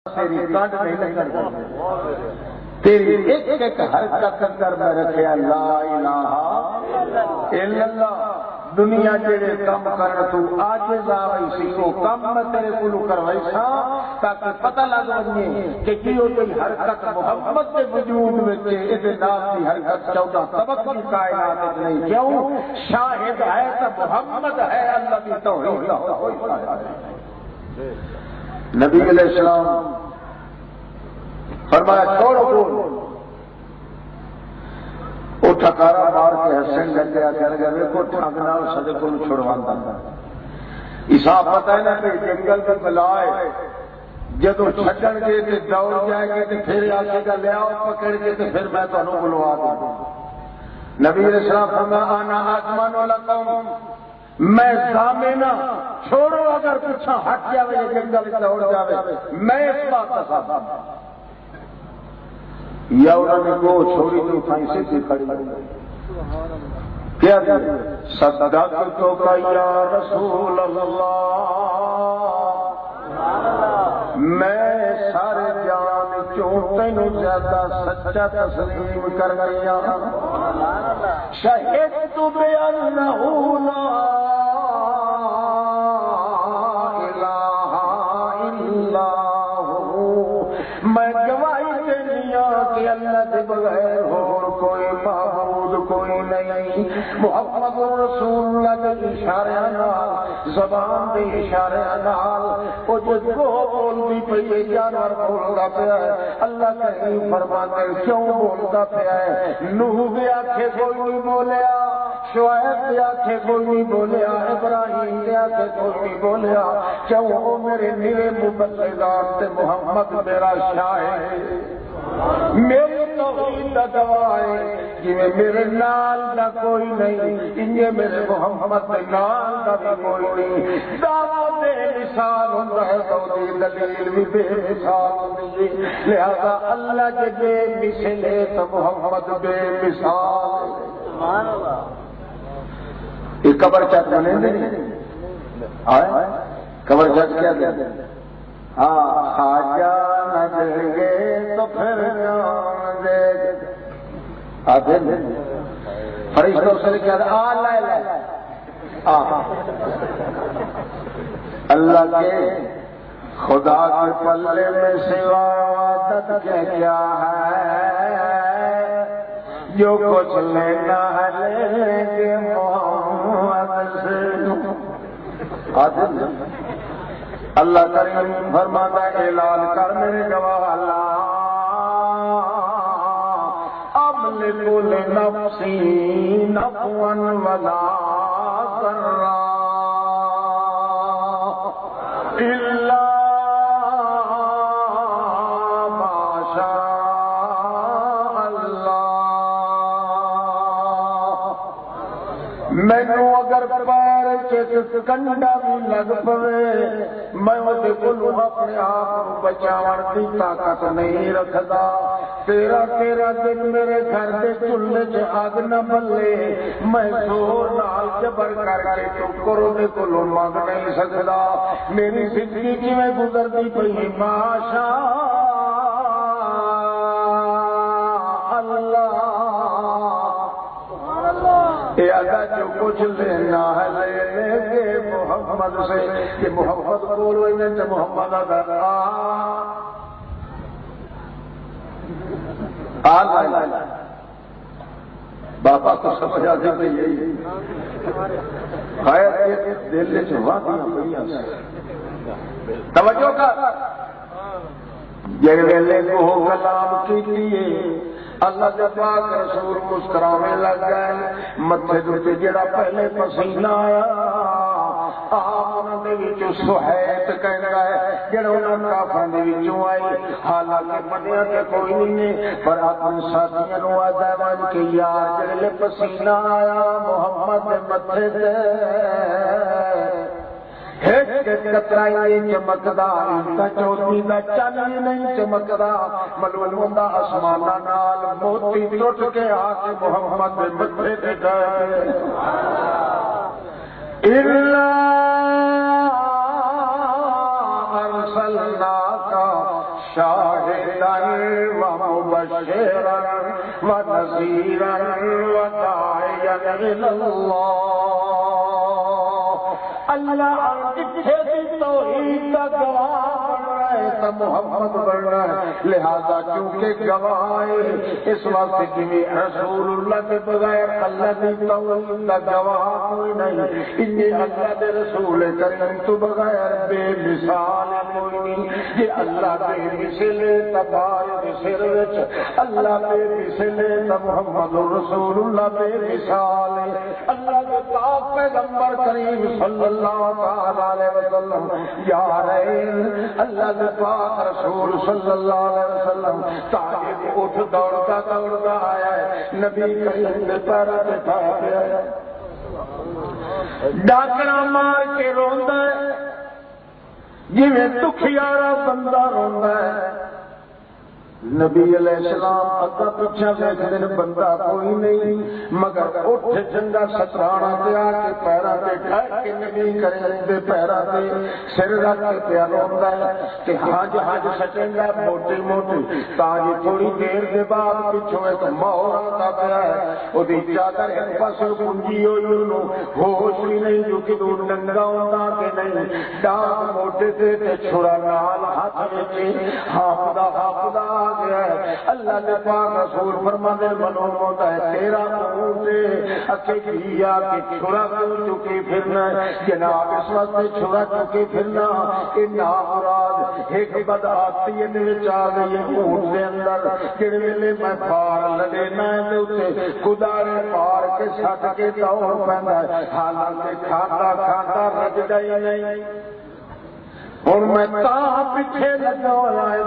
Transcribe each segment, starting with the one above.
تیری کانٹ نہیں لگا تیری ایک ایک حرکت اندر میں رکھے لا الہ الا اللہ دنیا جڑے کم کر تو عاجز آوئی سی وہ کم میں تیرے کولو کروائی سا تاکہ پتہ لگ ونجے کہ کیوں تیری حرکت محمد کے وجود وچ اس نام کی حرکت 14 طبق کی کائنات نہیں کیوں شاہد ہے تو محمد ہے اللہ کی توحید نبی علیہ السلام فرمایا چھوڑو بول وہ ٹھکارا مار کے حسن لگیا کر گئے دیکھو ٹھگ نال سدے کو چھڑوانا اسا پتہ ہے نا کہ جنگل میں بلائے جدو چھڈن گے تے دوڑ جائے گے تے پھر آکے گا لے آؤ پکڑ کے تے پھر میں تانوں بلوا دوں نبی علیہ السلام فرمایا انا آسمان والا قوم میں ضامنہ چھوڑو اگر پیچھے ہٹ جاوے جنگل دوڑ جاوے میں اس بات کا ثابت یا انہوں نے کو چھوڑی تو اٹھائی سے بھی کھڑی کیا دیا صدقتو کا یا رسول اللہ میں سارے جان چونتیں زیادہ سچا تسلیم کر گیا شہدت بأنہ لا الہ الا میں گواہی کہ اللہ کے بغیر اور کوئی معبود کوئی نہیں محمد رسول اللہ کے اشارے نال زبان کے اشارے نال وہ جو بولتی پئی جانور بولتا پیا ہے اللہ کہیں فرماتے کیوں بولتا پیا ہے نوح بھی آنکھیں کوئی نہیں بولیا شعیب بھی آنکھیں کوئی نہیں بولیا ابراہیم بھی آنکھیں کوئی نہیں بولیا کیوں وہ میرے میرے مبلغات تے محمد میرا شاہد ہے میری توحید کا گواہ ہے کہ میرے نال کا کوئی نہیں انہیں میرے محمد کے نال کا بھی کوئی نہیں دعویٰ بے مثال ہوتا ہے تو دلیل بھی بے مثال ہوتی ہے لہذا اللہ کے بے مثل ہے تو محمد بے مثال سبحان اللہ یہ قبر چٹ بنے قبر چٹ کیا دیں ہاں خواجہ نہ دیں گے تو پھر دے آتے فرشتوں سے کیا آ لائے لائے اللہ کے خدا کے پلے میں سوا عادت کیا ہے جو کچھ لینا ہے لے کے محمد سے آتے اللہ کریم فرماتا ہے اعلان کر میرے گواہ اللہ املک لنفسی نفعا ولا ضرا الا ما شاء اللہ مینوں اگر پیر کنڈا بھی لگ پوے میں اپنے آپ بچاؤ کی طاقت نہیں رکھتا تیرا دن میرے گھر کے چولہے چ اگ نہ بلے میں زور نال جبر کر کے ٹکر کو منگ نہیں سکتا میری زندگی کیویں گزرتی پئی ماشاء اللہ جو کچھ لینا ہے لے کے محمد سے کہ محمد بولو تو محمد بابا کو سمجھ آتے کہ یہی دل توجہ کا جی ویلے کو کلام کی لیے اللہ کے پاک رسول مسکرانے لگ گئے متھے دے جڑا پہلے پسینہ آیا آپ انہوں نے وچوں سہیت کہنا ہے جڑا انہوں نے کافراں دے وچوں آئی حالانکہ بنیا تے کوئی نہیں پر اپنے ساتھیاں نو آدا بن کے یار جڑے پسینہ آیا محمد دے متھے تے کترائی چمکدا چوتھی کا چن نہیں چمکدا ملون آسمان نال موتی ٹوٹ کے آ کے محمد متھے تے گئے شاہدا ومبشرا ونذیرا وداعیا الی اللہ۔ اللہ جتھے بھی توحید کا گواہ بننا ہے تو محمد بننا ہے، لہذا چونکہ گواہ ہے اس وقت جی رسول اللہ کے بغیر اللہ کی توحید کا گواہ کوئی نہیں، انہیں اللہ کے رسول کریم تو بغیر بے مثال کوئی نہیں، یہ اللہ بے مثل تبارک سر وچ اللہ بے مثل محمد رسول اللہ بے مثال ہے۔ اللہ کے پاک پیغمبر کریم صلی اللہ علیہ وسلم یا رہے اللہ کے پاک رسول صلی اللہ علیہ وسلم طالب اٹھ دوڑتا دوڑتا آیا ہے، نبی کریم کے پیروں پہ پا گیا ہے، ڈاکرا مار کے روندا ہے جویں دکھیارا بندہ روندا ہے۔ نبی علیہ السلام اگا پیچھے ویکھدے نے بندہ کوئی نہیں، مگر اٹھ جنگا سترانا تے آ کے پیراں تے ٹھہر کے نبی کریم دے پیراں تے سر رکھ کے پیا روندا ہے تے ہج ہج سچنگا موٹی موٹی تاں جی تھوڑی دیر دے بعد پیچھوں ایک مور آندا پیا ہے، اودی چادر ایک پاسوں گنجی ہوئی، اونوں ہوش بھی نہیں جو کہ دور ننگا ہوندا کہ نہیں، ڈاک موٹے تے چھڑا نال ہاتھ وچ ہاپدا ہاپدا گیا ہے۔ اللہ کے پاک رسول فرماتے بنو ہوتا ہے تیرا اونٹ اکے کیا کہ چھڑا کیوں چکی پھرنا ہے، جناب اس وقت چھڑا چکی پھرنا یہ نامراد ایک بدعاتی وچ آ گئی ہے اونٹ دے اندر، جڑے ویلے میں پار لڑنا ہے تے اوتے گدارے پار کے سٹ کے دوڑ پیندا ہے، حالانکہ کھاتا کھاتا رجدا ہی نہیں۔ اور میں تاں پیچھے لگا ہوا ہے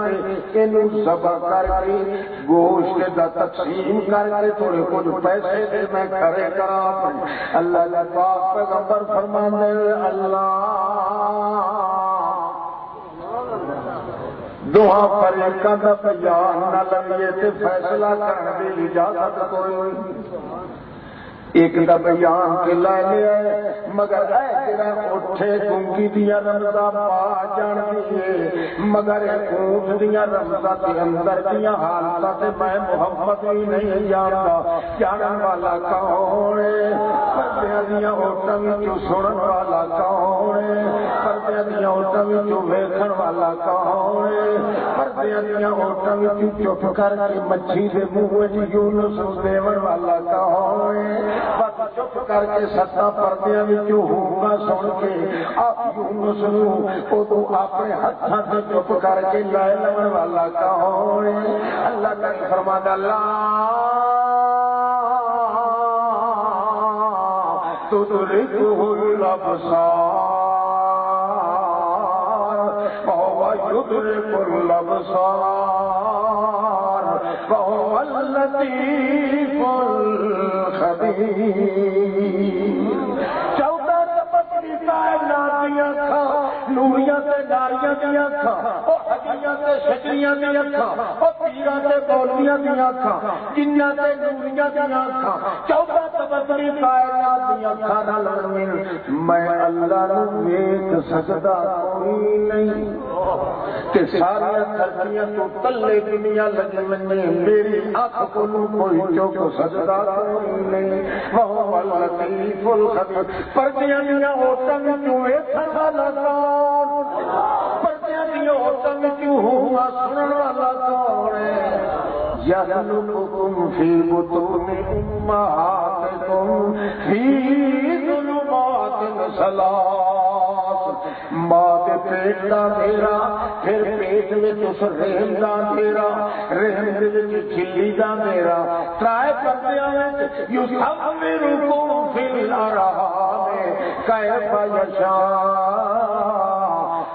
اینو ذبح کر کے گوشت دا تقسیم کر کے تھوڑے کچھ پیسے دے میں کرے کراں۔ اللہ کے پاک پیغمبر فرماندے اللہ دوہاں فریقاں دا بیان نہ لگے تے فیصلہ کرنے دی اجازت کوئی نہیں۔ ایک دا بیان کے لے لیا ہے مگر اے جڑا اٹھے گنگی دیا رمضا پا جان دیئے، مگر اونٹ دیا رمضا کے اندر دیا حالتا تے میں محمد ہی نہیں جانتا، جانن والا کون ہے، پردیاں دیا اوٹاں وچوں سنن والا کون ہے، پردیاں دیا اوٹاں وچوں ویکھن والا کون ہے، پردیاں دیا اوٹاں وچوں چپ کر کے مچھی دے منہ وچ یونس دیون والا کون ہے، بس چپ کر کے ستا پردیاں وچوں ہوکا سن کے آپ یونس نوں اودوں اپنے ہتھاں تے چپ کر کے لے لون والا کون ہے۔ اللہ کا فرماتا لا تدركه الابصار وهو يدرك الابصار وهو اللطيف الخبير۔ نوریاں تے ناریاں دیا اکھاں، او حجیاں تے شجریاں دیا اکھاں، او پیراں تے بولیاں دیا اکھاں، جناں تے نوریاں دیا اکھاں، 14 تبدلی کائنات دیا اکھاں نال مل میں اللہ نوں ویکھ سکدا کوئی نہیں، تے ساری دھرتیاں تو تلے دنیا لگے میری اکھ کو کوئی چوک سکدا کوئی نہیں۔ وہ اللطیف الخبیر۔ پردیاں دیا اوٹاں وچوں ویکھن والا کون، پردیاں دیا اوٹاں وچوں ہوا سنن والا کون ہے۔ یخلقکم فی بطون امہاتکم فی ظلمات ثلاث، ماں دے پیٹ دا میرا، پھر پیٹ وچ اس رحم دا میرا، رحم دے وچ جھلی دا میرا، ترائے پردیاں وچ یصورکم فی الارحام کیف یشاء۔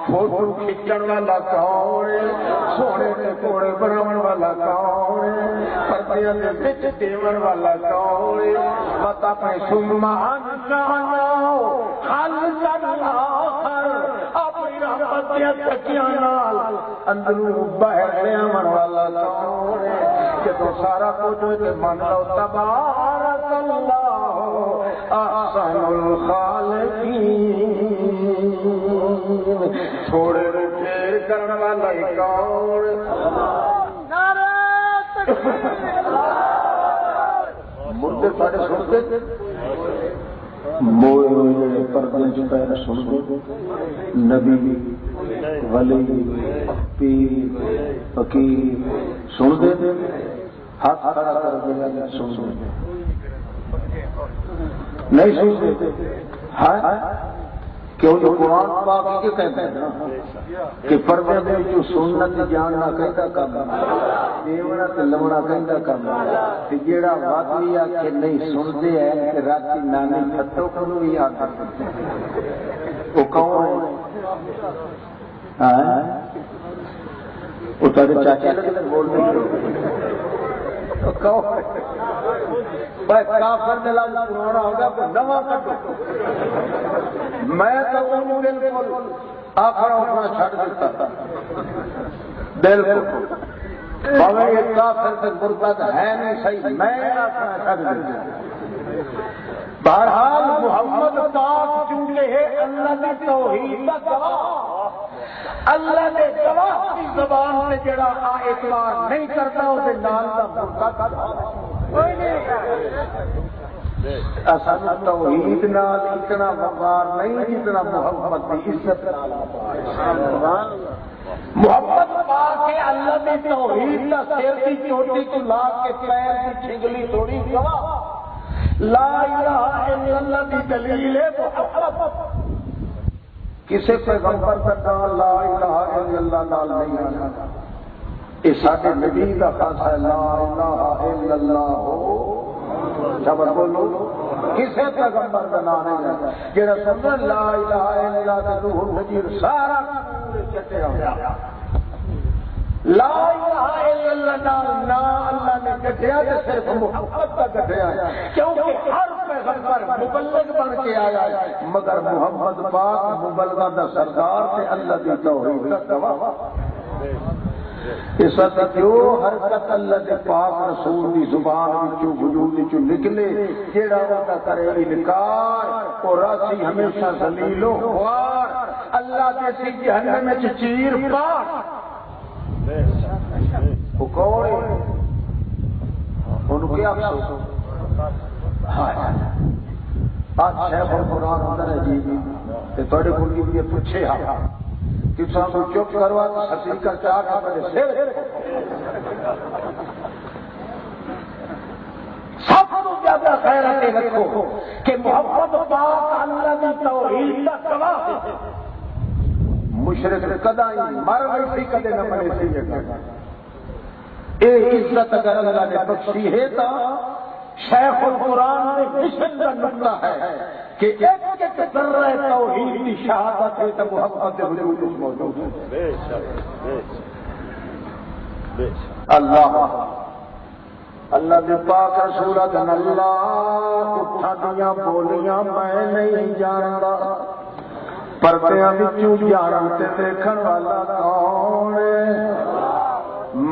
فوٹو کھچن والا کون ہے، سونے دے کوڑے بناون والا کون ہے، پردیاں دے وچ دیون والا کون ہے۔ پتہ اپنے ثم انشأنا خلقا آخر، اپنی رحمت دے تکیاں نال اندروں باہر لیاون والا کون ہے۔ جدوں سارا کچھ ہوئے من لو تبارک اللہ احسن الخالقین۔ تھوڑے دیر کرنے والا کون؟ مردے سارے سنتے موئے ہوئے پردے چپیر سنتے نبی ولی پیر فقیر سنتے ہاتھ کھڑا کر دیا سنتے نہیں سنتے کیوں جو قرآن پاک کے کہتے ہیں نا کہ پردے میں جو سنت جاننا کہتا کرنا دیونا تے لونا کہتا کرنا تے جیڑا وادی آ کے نہیں سنتے ہیں کہ راتی نانی پھٹو کو بھی یاد کرتے ہیں وہ کون ہے؟ وہ تیرے چاچے لگے بول رہے کافر نے لفظ پرانا ہوگا تو نواں کٹو میں تو انہوں بالکل آخر اٹھنا چھڑ دیتا تھا بالکل بھاوے یہ کافر سے مرتد ہے نہیں صحیح میں آخر چھڑ دیتا بہرحال محمد پاک چونکہ ہے اللہ کی توحید کا گواہ اللہ نے گواہ کی زبان سے جڑا اعتبار نہیں کرتا اسے نال کا مرتد کوئی نہیں اصل توحید نال اتنا وقار نہیں جتنا محمد کی عزت محمد پاک کے اللہ نے توحید کا سر کی چوٹی کو لا کے پیر کی چھنگلی توڑی گواہ لا الہ الا اللہ کی دلیل ہے محمد کسی پیغمبر کا نام لا الہ الا اللہ نال نہیں آتا یہ سارے نبی کا خاصا ہے لا الہ الا اللہ ہو جب بولو کسی پیغمبر کا نام نہیں آتا جڑا سمجھ لا الہ الا اللہ روح الحجیر سارا چٹے ہو گیا لا الہ الا اللہ نا اللہ نے کٹیا تو صرف محمد کا کٹیا کیونکہ ہر پیغمبر مبلغ بن کے آیا ہے مگر محمد پاک مبلغہ دا سردار سے اللہ کی توحید کا گواہ اس وقت جو حرکت اللہ کے پاک رسول کی زبان وچوں وجود وچوں نکلے جیڑا وعدہ کرے انکار اور راسی ہمیشہ ذلیل و خوار اللہ جیسی جہنم میں چیر پاک وہ کون ہے ان کیا افسوس آج شیخ القرآن اندر ہے جی کہ تھوڑے بولی بھی پوچھے ہاں کہ سب کو چپ کروا تو حقیقت چاہ کے پہلے سر سب کو زیادہ خیرات رکھو کہ محمد پاک اللہ کی توحید کا گواہ ہے مشرک کدا مر گئی تھی کدے نہ مرے سی اے عزت اگر اللہ نے بخشی ہے تو شیخ القرآن میں مشن کا نقطہ ہے کہ ایک ایک ذرہ توحید کی شہادت ہے تو محمد وجود موجود ہے اللہ اللہ کے پاک رسول اللہ اٹھا دیا بولیاں میں نہیں جانتا پردیاں وچوں جانتے دیکھن والا کون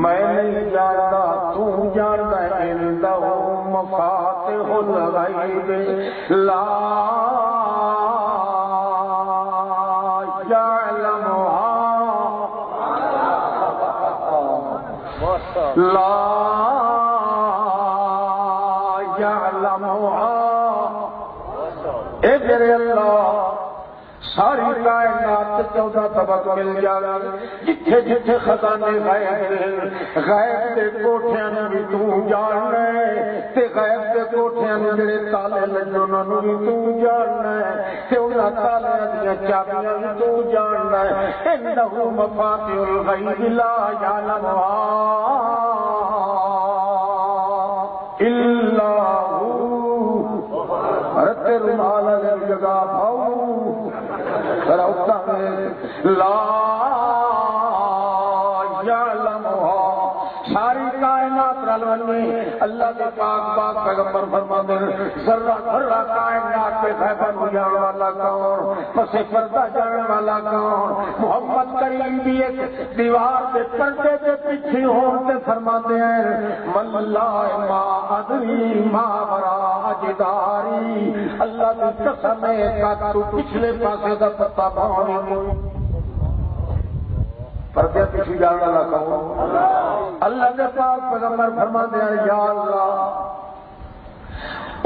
میں نہیں جانتا تو جانتا ہے عنده مفاتح الغیب لا يعلمها لا يعلمها اے میرے اللہ ساری کائنات 14 طبق مل جائے جتھے جتھے خزانے غیب غیب دے کوٹھیاں بھی تو جاننا ہے تے غیب دے کوٹھیاں جڑے تالے لگے انہاں نوں بھی تو جاننا ہے تے انہاں تالیاں دیاں چابیاں بھی تو جاننا ہے انه مفاتيح الغیب لا يعلمها الا هو رتے رومال علی جگہ پاؤ لا يعلمها ساری کائنات رلوی اللہ کے پاک پاک پیغمبر فرماتے ہیں ذرہ ذرہ کائنات پہ غیبن ہو جانے والا کون پس پردہ جانے والا کون محمد کریم بھی ایک دیوار پہ پردے پہ پیچھے ہوتے فرماتے ہیں واللہ ما ادری ما ورا جداری اللہ کی قسم ہے کہ تو پچھلے پاسے دا پتہ پاؤں پردے پیچھے جانے والا کون؟ اللہ کے پاک پیغمبر فرماتے ہیں یا اللہ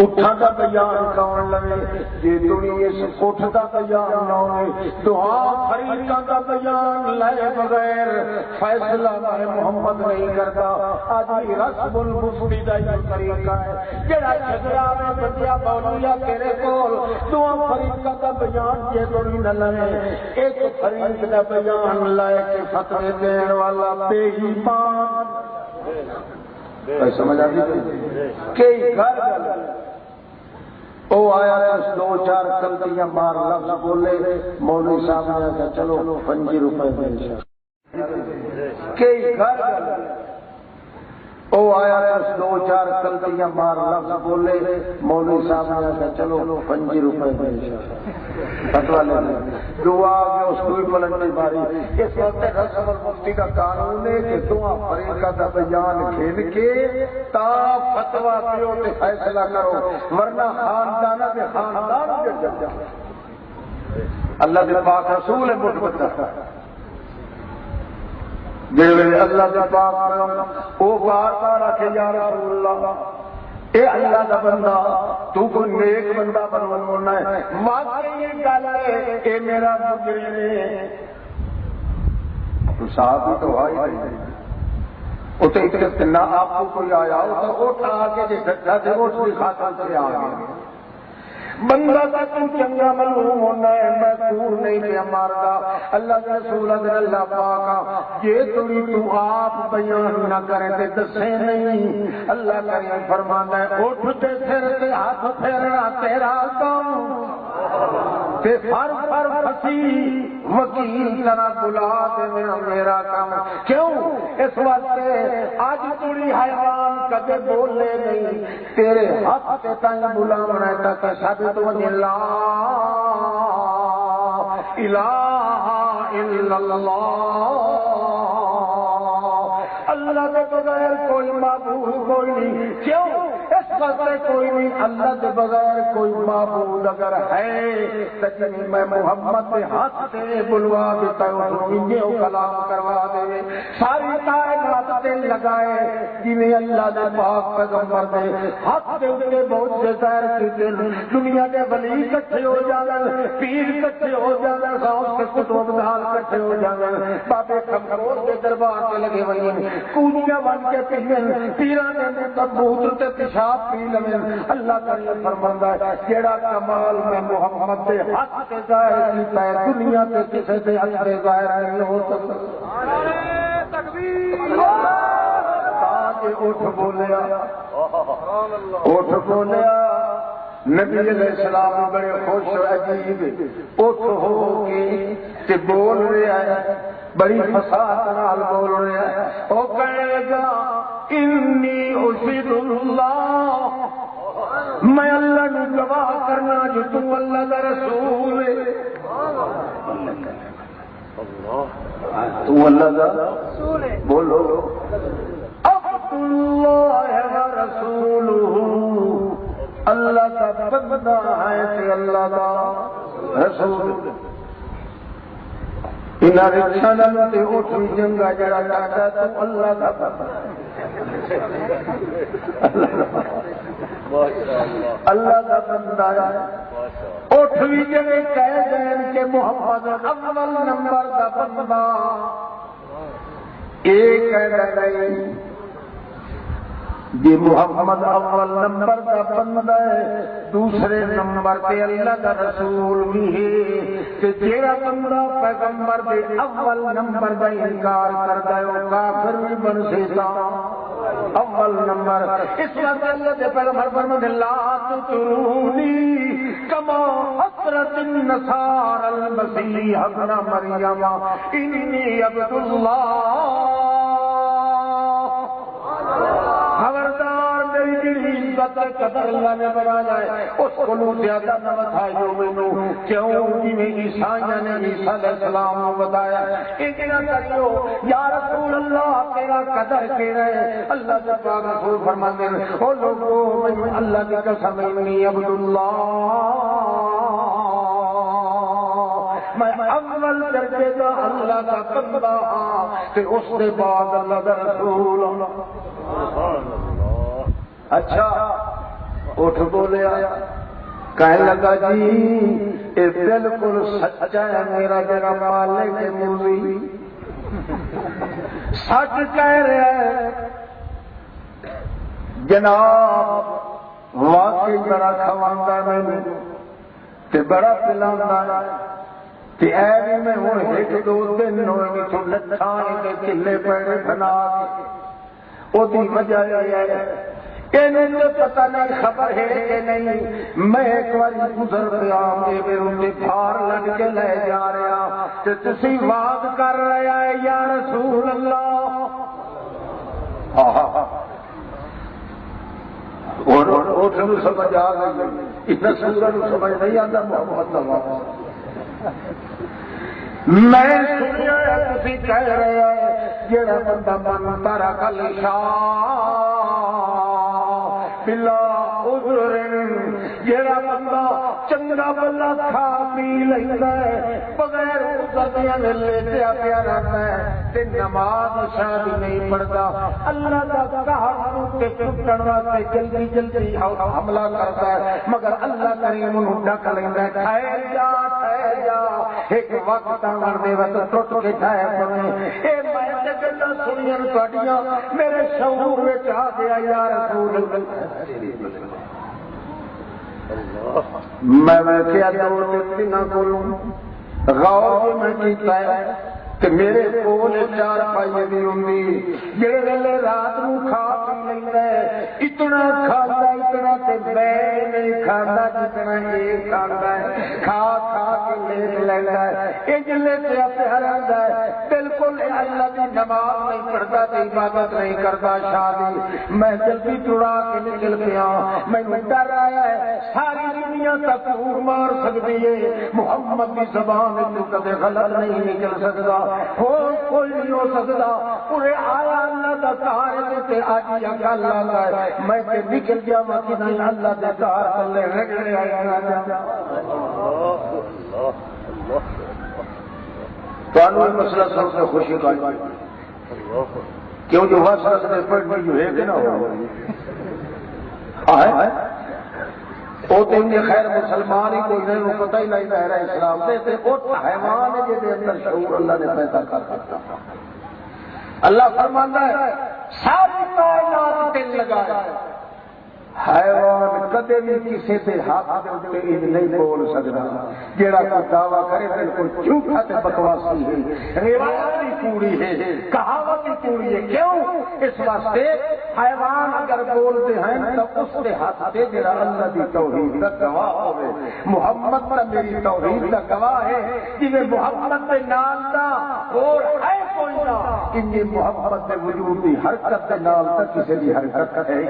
اٹھا کا بیان کون لگے جی دنیا سے اٹھ کا بیان نہ ہوئے دعا فریقہ کا بیان لائے بغیر فیصلہ میں محمد نہیں کرتا. آج رسم المفتی دا یہ طریقہ ہے جڑا جھگڑا میں بندیا بولیا تیرے کول دعا فریقہ کا بیان جے دنیا نہ لائے ایک فریق کا بیان لائے کہ فتوے دین والا بے ایمان سمجھ آتی کئی گھر او آیا دو چار غلطیاں مار لفظ بولے مولوی صاحب نے کہا چلو 5 روپے دے کئی گھر او آیا دو چار غلطیاں مار لفظ بولے مولوی صاحب نے کہا چلو 5 روپے دے فتوا لے دعا کے اس کو پلٹ نہیں ماری. اس وقت رسم المفتی کا قانون ہے کہ دعا فریقہ کا بیان کھیل کے تا فتوا دیو تے فیصلہ کرو ورنہ خاندان کے خاندان کے جا اللہ کے پاک رسول مٹ بتا جی اللہ کے پاک وہ بار بار آکے یا رسول اللہ اے اللہ کا بندہ تو کوئی نیک بندہ بنوانا ہے واقعی یہ گل ہے اے میرا مجرم ہے تو صاحب ہی تو آئی نہیں وہ تو اتنا آپ کو کوئی آیا ہو تو اٹھ آ کے جی سچا سے اٹھ کی خاطر سے آ گیا بندہ کا تم چنگا معلوم ہونا ہے میں کور نہیں پیا مارتا. اللہ کے رسول اللہ پاک یہ تو آپ بیان نہ کریں تے دسے نہیں. اللہ کریم فرماتا ہے اٹھتے پھرتے ہاتھ پھیرنا تیرا کام تے فر پھسی وکیل طرح بلا دینا میرا کام. کیوں؟ اس واسطے آج تڑی حیوان کدے بولے نہیں تیرے ہاتھ تے تنگ بلاونا ہے تک شاد تو لا الہ الا اللہ اللہ کے بغیر کوئی معبود کوئی نہیں. کیوں؟ اس واسطے کوئی نہیں اللہ کے بغیر کوئی معبود اگر ہے لیکن میں محمد کے ہاتھ سے بلوا دیتا ہوں یہ کلام کروا دے ساری کائنات سے لگائے جنہیں اللہ نے پاک پیغمبر دے ہاتھ کے اوپر بہت سے سیر کیتے دنیا کے ولی اکٹھے ہو جانا پیر اکٹھے ہو جانا غوث کے کتب دان اکٹھے ہو جانا بابے کمزور کے دربار کے لگے ہوئے کودیاں بن کے پینے پیراں نے تبوت تے پیشاب پی لیں. اللہ تعالی فرماندا ہے جیڑا کمال میں محمد دے حق تے ظاہر کیتا ہے دنیا تے کسے تے حق تے ظاہر نہیں ہو سکتا. نعرہ تکبیر تاج اٹھ بولیا اٹھ بولیا نبی علیہ السلام بڑے خوش عجیب اٹھ ہو کے تے بول رہا ہے بڑی فصاحت نال بول رہا ہے. او کہے گا انی اشہد اللہ میں اللہ نے گواہ کرنا جو تم اللہ کا رسول ہے. تم اللہ کا رسول ہے بولو عبد اللہ و رسولہ اللہ کا بندہ ہے کہ اللہ کا رسول. انہاں رکشا نال تے اٹھ جنگا جڑا ڈاٹا تو اللہ کا بندہ اللہ کا بندہ ہے. اٹھ بھی جگہ کہہ دین کہ محمد اول نمبر کا بندہ ایک نہیں جی محمد اول نمبر کا بندہ ہے دوسرے نمبر پہ اللہ کا رسول بھی ہے کہ تیرا بندہ پیغمبر کے اول نمبر کا انکار کرتا ہے وہ کافر بھی بن سکتا اول نمبر. اس وقت اللہ کے پیغمبر فرماتے لا تطرونی کما اطرت النصارى المسیح ابن مریم انی عبد اللہ. خبردار میری جڑی عزت قدر اللہ نے بنایا ہے اس کو زیادہ نہ بتائیو مینوں کیوں جویں عیسائیاں نے عیسیٰ علیہ السلام کو بتایا اتنا کریو یا رسول اللہ تیرا قدر کیڑا ہے. اللہ کے پاک رسول فرماتے ہیں او لوگوں اللہ کی قسم انی عبد اللہ میں اول درجے دا اللہ دا بندہ ہاں تے اس دے بعد اللہ دا رسول ہوں۔ اچھا اٹھ بولیا، کہنے لگا جی یہ بالکل سچا ہے، میرا جڑا مالک ہے مولی سچ کہہ رہا ہے جناب، واقعی بڑا کھواندا میں تے بڑا پلاندا تے اے بھی میں ہن ایک دو دن ہوئے تو لٹھاں تے چلے پیڑے بنا او دی وجہ یہ ہے کہ انہیں پتہ نہیں خبر ہے کہ نہیں، میں ایک بار گزر گیا میرے بھار لگ کے لے جا رہا تے تسی وعد کر رہا ہے یا رسول اللہ، اور سمجھ آ گئی، اتنا سورج سمجھ نہیں آتا محمد اللہ۔ میں سنیا تسی کہہ رہے ہیں جڑا بندہ من تارا کل بلا عذر، جڑا بندہ چنگا بلا کھا پی لینا ہے بغیر عذر دیا لیٹیا پیا رہتا ہے تے نماز شاید نہیں پڑھتا، اللہ کا قہر تے ٹوٹن واسطے جلدی جلدی حملہ کرتا ہے، مگر اللہ کریم انہوں ڈک لینا ہے، ٹھہر جا ایک وقت آن دے وقت ٹوٹ کے ٹھہر پڑے۔ اے میں تے گلاں سنیاں تہاڈیاں میرے شعور وچ آ گیا یا رسول اللہ، میں کیا دور نہ کولوں غور میں کیتا ہے کہ میرے کول چار پائے دی ہوندی جڑے ویلے رات نو کھا پی لیندا ہے، اتنا کھاتا اتنا تے میں نہیں کھاتا جتنا یہ کھاتا ہے، کھا کھا کے لیٹ لیندا ہے، اجلے تے پیار آندا ہے، بالکل اللہ دی نماز نہیں پڑھتا تے عبادت نہیں کرتا شادی، میں جلدی ٹڑا کے نکل گیا، میں ڈر آیا ہے ساری دنیا تک مار سکتی ہے، محمد کی زبان وچ کدے غلط نہیں نکل سکتا، ہو کوئی نہیں ہو سکتا، پورے آیا اللہ دا کار تے اج یا کل آندا ہے، میں تے نکل گیا میں کہ نہیں اللہ دے کار تلے رگڑے آیا تانوں مسئلہ سب سے خوشی کا کیوں جو واسطہ سے پڑھنی جو ہے کہ نہ ہو وہ تو ان خیر مسلمان ہی کوئی نہیں، وہ پتہ ہی نہیں رہا اسلام سے وہ حیوان ہے جس اندر شعور اللہ نے پیدا کر سکتا۔ اللہ فرماتا ہے ساری کائنات دل لگایا، حیوان کدے بھی کسی سے ہاتھ دے نہیں بول سکتا، جیڑا کوئی دعویٰ کرے بالکل جھوٹا تے بکواسی ہے، روایت بھی پوری ہے، کہاوت بھی پوری ہے، کیوں؟ اس واسطے حیوان اگر بولتے ہیں تو اس کے ہاتھ سے جڑا اللہ دی توحید کا گواہ ہوئے، محمد کا میری توحید کا گواہ ہے، جی محمد کے نام کا اور ہے کوئی نہ، ان یہ محمد کے وجود کی حرکت کے نام تک کسی کی حرکت ہے،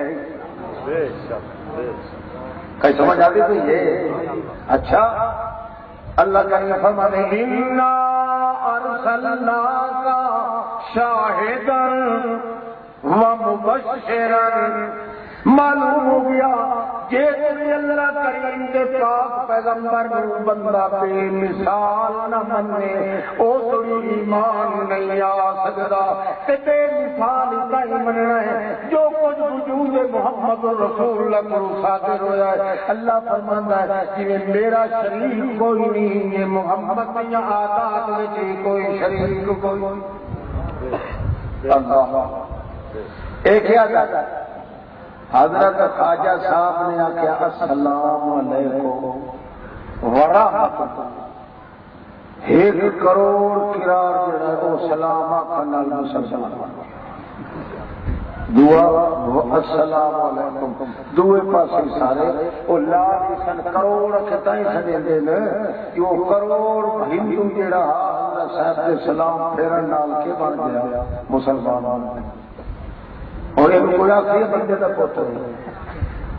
کہیں سمجھ آتی تو یہ اچھا اللہ کا فرماتے ہیں اِنَّا أَرْسَلْنَاكَ شَاهِدًا وَمُبَشِّرًا، معلوم ہو گیا جیسے اللہ کریم کے پاک پیغمبر نو بندہ بے مثال نہ منے او تھوڑی ایمان نہیں آ سکتا تے بے مثال کا ہی مننا ہے جو کچھ وجود محمد رسول اللہ کو صادر ہوا ہے۔ اللہ فرماتا ہے کہ میرا شریک کوئی نہیں، یہ محمد یا آدات میں کوئی شریک کوئی اللہ ایک ہی آدات ہے۔ حضرت خواجہ صاحب نے آخیا السلام علیکم ورحمۃ اللہ، 1 کروڑ قرار جڑا وہ سلام آخر مسلمان دعا السلام علیکم، دوے پاسے سارے وہ لا سن کروڑ کتائی سنے دے کہ وہ کروڑ ہندو جڑا حضرت صاحب کے سلام پھیرن نال کے بن گیا مسلمان، اور یہ کوئی آخری بندے کا پوتر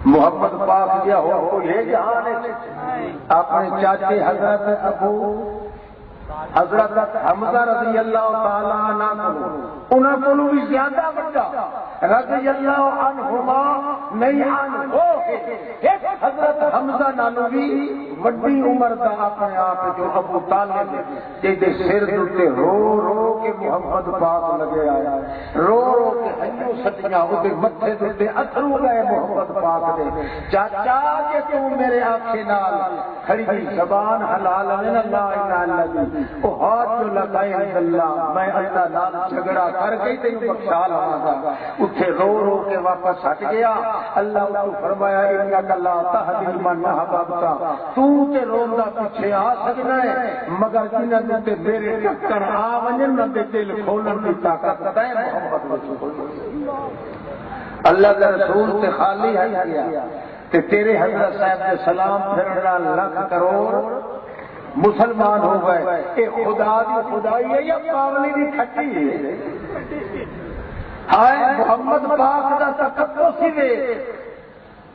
محمد پاک کیا ہو یہ جہان اپنے چاچے حضرت ابو حضرت حمزہ رضی اللہ تعالی عنہ انہوں کو بھی زیادہ بڑا رضی اللہ عنہما نہیں عنہ حضرت حمزہ نالو بھی وڈی عمر دا اپنے آپ جو ابو طالب دے سر دے رو رو کے محمد پاک لگے آیا رو رو کے ہنجو سٹیاں دے متھے دے اتھرو گئے محمد پاک دے چاچا کہ تو میرے آنکھیں نال کھڑی دی زبان حلال من اللہ الہ الا اللہ او ہاتھ جو لگائے اللہ میں اللہ نال جھگڑا کر کے تینوں بخشا لواں گا اٹھے رو رو کے واپس ہٹ گیا اللہ کو فرمایا انک لا تہدی من احببت تو تے روندا پیچھے آ سکنا ہے مگر جنہاں تے میرے ٹکر آ ونجن نہ دے دل کھولن دی طاقت تے محمد رسول اللہ کے رسول تے خالی ہے گیا تے تیرے حضرت صاحب کے سلام پھرنا لاکھ کروڑ مسلمان ہو گئے اے خدا دی خدائی ہے یا پاولی دی کھٹی ہے ہائے محمد پاک دا تقدس ہی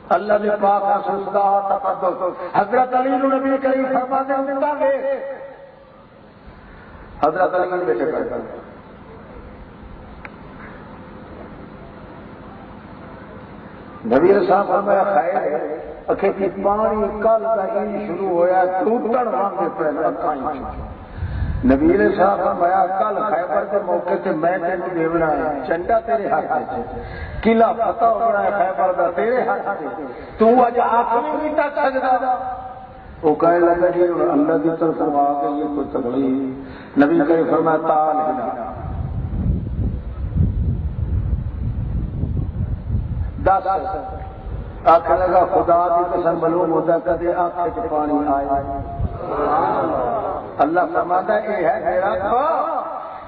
اللہ نے پاک رسول دا تقدس حضرت علی نبی کریم فرماتے ہیں کہ حضرت علی نے بیٹے کر نبی صاحب فرمایا خیر ہے اکھے کی پانی کل دا ہی شروع ہویا ٹوٹن وانگے پہلا کھائیں نبی صاحب فرمایا کل خیبر کے موقع تے میں تینوں دیونا ہے چنڈا تیرے ہاتھ تے قلعہ فتح ہونا ہے خیبر دا تیرے ہاتھ تے تو اج آخری نہیں تک سجدا وہ کہے لگا جی اللہ کی طرف آ گئی یہ کوئی تکلیف نبی کریم فرمایا تال ہلا دس آخ لگا خدا کی قسم معلوم ہوتا کدے آنکھ چ پانی آئے اللہ فرماتا ہے یہ ہے میرا گواہ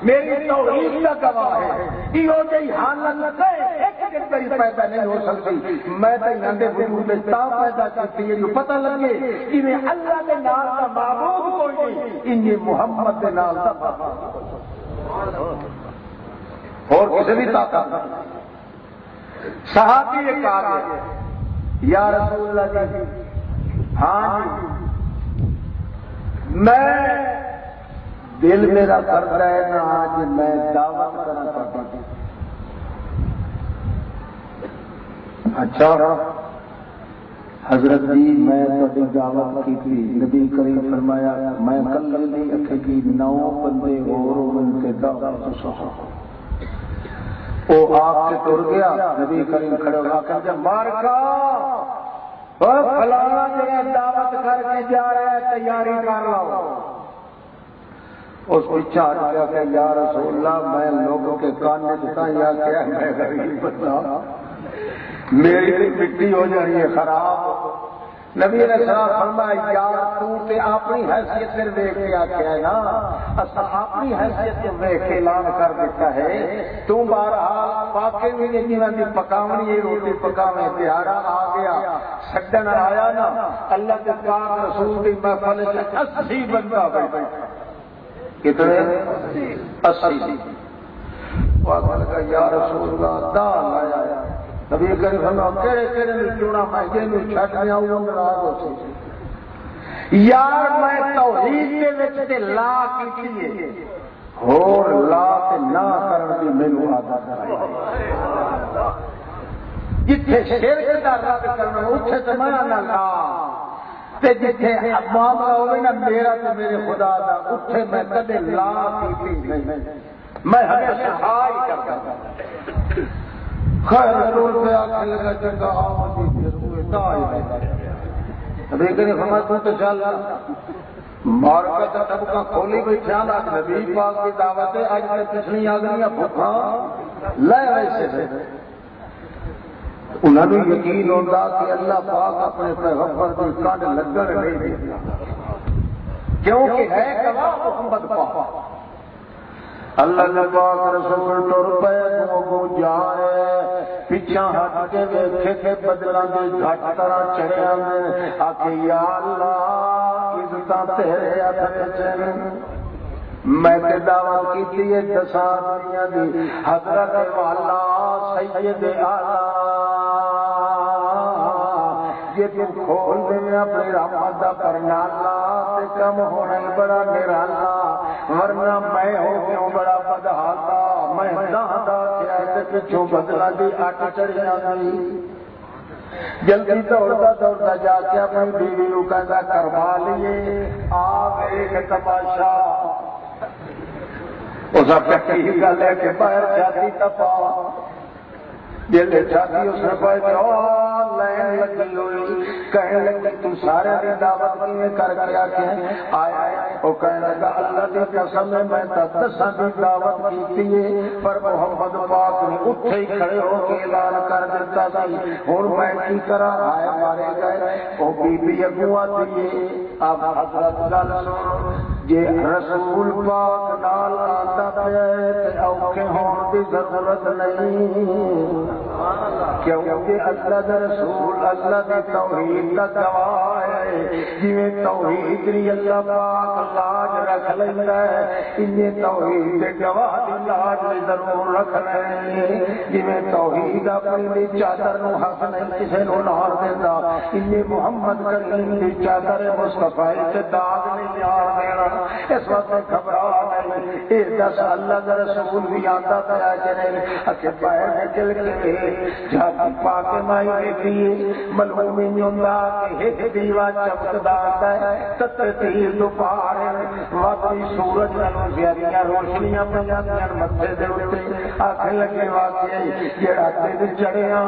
میری توحید کا گواہ ہے یہ جی حالت ایک دن تری پیدا نہیں ہو سکتی میں تو اندے وجود میں تا پیدا کرتی ہے جو پتہ لگے کہ میں اللہ کے نام کا معبود کوئی نہیں ان یہ محمد کے نام کا معبود اور کسی بھی طاقت صحابی ایک آ گئے یا رسول اللہ جی ہاں جی میں دل میرا کرتا ہے نا آج میں دعوت کرنا چاہتا ہوں اچھا حضرت جی میں تھوڑی دعوت کی تھی نبی کریم فرمایا میں کل جلدی اکھے کی 9 بندے اور ان کے دعوت سہا وہ آپ کے ٹر گیا نبی کریم کھڑے ہوا کہ مار کا فلانا جگہ دعوت کر کے جا رہا ہے تیاری کر لو اس پیچھے ہٹ گیا کہ یا رسول اللہ میں لوگوں کے کان میں جتا یا کیا میں غریب بندہ میری مٹی ہو جانی ہے خراب نبی نے فرمایا یار تو تے اپنی حیثیت سے دیکھ کے آخیا ہے نا اصل اپنی حیثیت سے دیکھ کے اعلان کر دیتا ہے تو بہرحال واقعی بھی جنہاں دی پکاونی ہے روٹی پکاویں تہارا آ گیا سڈن آیا نا اللہ کے پاک رسول کی محفل میں 80 بندہ بیٹھا کتنے 80 وہ لگا یا رسول اللہ دال آیا نبی کریم فرمایا کہڑے کہڑے نے چونا میں جنوں چھڈ دیا وہ ناراض ہو سی یار میں توحید دے وچ تے لا کیتی ہے اور لا تے نہ کرن دی مینوں عادت ہے جتھے شرک دا رد کرنا اوتھے تے میں نہ لا تے جتھے معاملہ ہوے نا میرا تے میرے خدا دا اوتھے میں کدے لا کیتی نہیں میں ہمیشہ ہاں ہی کرتا ہوں خیر رسول پہ آخر لگا چنگا آمدی ہوئے دائی نبی کریم فرمایا تو چل مارکا کا طبقہ کھولی گئی خیال آج نبی پاک کی دعوت ہے آج میں پچھلی آ گئی بھوکا لے ویسے سے انہوں نے یقین ہوتا کہ اللہ پاک اپنے پیغمبر کی کانڈ لگن نہیں دیتا کیونکہ ہے گواہ محمد پاک اللہ نے پاک رسول ٹر پے کو جا رہے پیچھا ہٹ کے ویکھے تے بدلاں دے گھٹ طرح چڑھیا میں آکھے یا اللہ عزتاں تیرے ہاتھ وچ میں تے دعوت کیتی ہے 10 دنیا دی حضرت والا سید اعلی یہ تو کھول دے اپنی رحمت دا پرنالا تے کم ہونا بڑا نرالا ورنہ میں ہو گیا بڑا بدہاتا، میں دہدا تھیا پچھوں بدلا دی اٹ چڑھیا گئی، جلدی دوڑتا دوڑتا جا کے اپنی بیوی نو کہندا کروا لیے، آ ویکھ تماشا۔ اس پکی گل ہے کہ باہر جاتی تپا جی چھاتی اس نے پہچان لین لگی ہوئی، کہنے لگی تو سارے کی دعوت میں کر کے آیا ہے؟ وہ کہنے لگا اللہ کی قسم ہے میں دساں کی دعوت کی ہے، پر محمد پاک نے اٹھے ہی کھڑے ہو کے اعلان کر دیتا سی ہوں میں کی کرا آئے مارے گئے۔ وہ بی بی اگو آتی ہے، اب حضرت گل سن جی رسول پاک نال آتا پہ اوکھے ہون کی ضرورت نہیں، کیونکہ اللہ دا رسول اللہ دی توحید دا گواہ ہے، جویں توحید دی اللہ پاک لاج رکھ لیندا ہے، انہیں توحید دے گواہ دی لاج بھی ضرور رکھنا ہے، جویں توحید اپنی چادر نو حق نہیں کسے نو نار دیندا، انہیں محمد کریم دی چادر مصطفی تے داغ نہیں یار دینا۔ اس وقت گھبرا نہیں، اے دس اللہ دا رسول بھی آتا پیا کہ نہیں، اکے باہر نکل کے جاتی پا کے مائی بیٹی ملومی نوندا کہ ایک دیوا چمکدا ہے، تت تیر دوپہر واقعی سورج نال زیادہ روشنیاں پہ جاندیاں متھے دے اوتے، آکھ لگے واقعی جڑا تے چڑھیا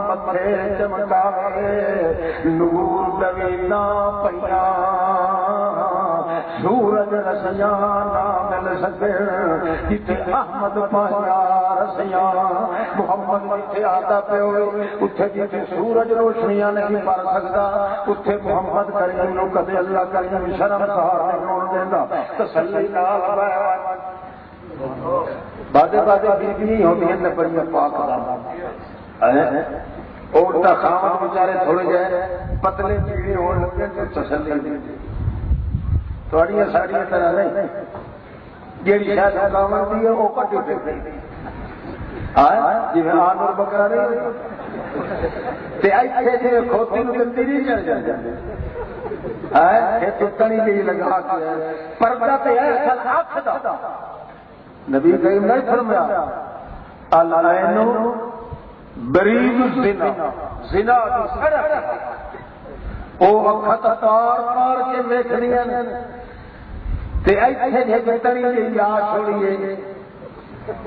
متھے چمکاوے نور دوینا پیا، سورج رسیاں نہ مل سکے جتھے احمد پایا رسیاں، محمد جتھے آتا پہ ہوئے اتھے جتھے سورج روشنیاں نہیں پڑ سکتا، اتھے محمد کریم نو کدے اللہ کریم شرمسار نہیں ہون دیندا۔ تسلی نال بادے بادے بیوی ہوندی ہیں بڑی پاک دامن، اور تا خامد بیچارے تھوڑے جائے پتلے پیڑے ہون لگے تو تسلی دی تھوڑی ساڑیاں طرح نہیں، جیڑی شاید کامن دی ہے وہ کٹی پھر جی آن اور بکرا نہیں تے ایتھے جی کھوتی نو تے تیری چل جاندے ہے تو تنی جی لگا کے پردہ تے ہے اصل اکھ دا، نبی کریم نے فرمایا العین بریز الزنا، زنا دی سڑک او وقت تار مار کے دیکھنیاں تے ایتھے جے تنی جی یا چھوڑیے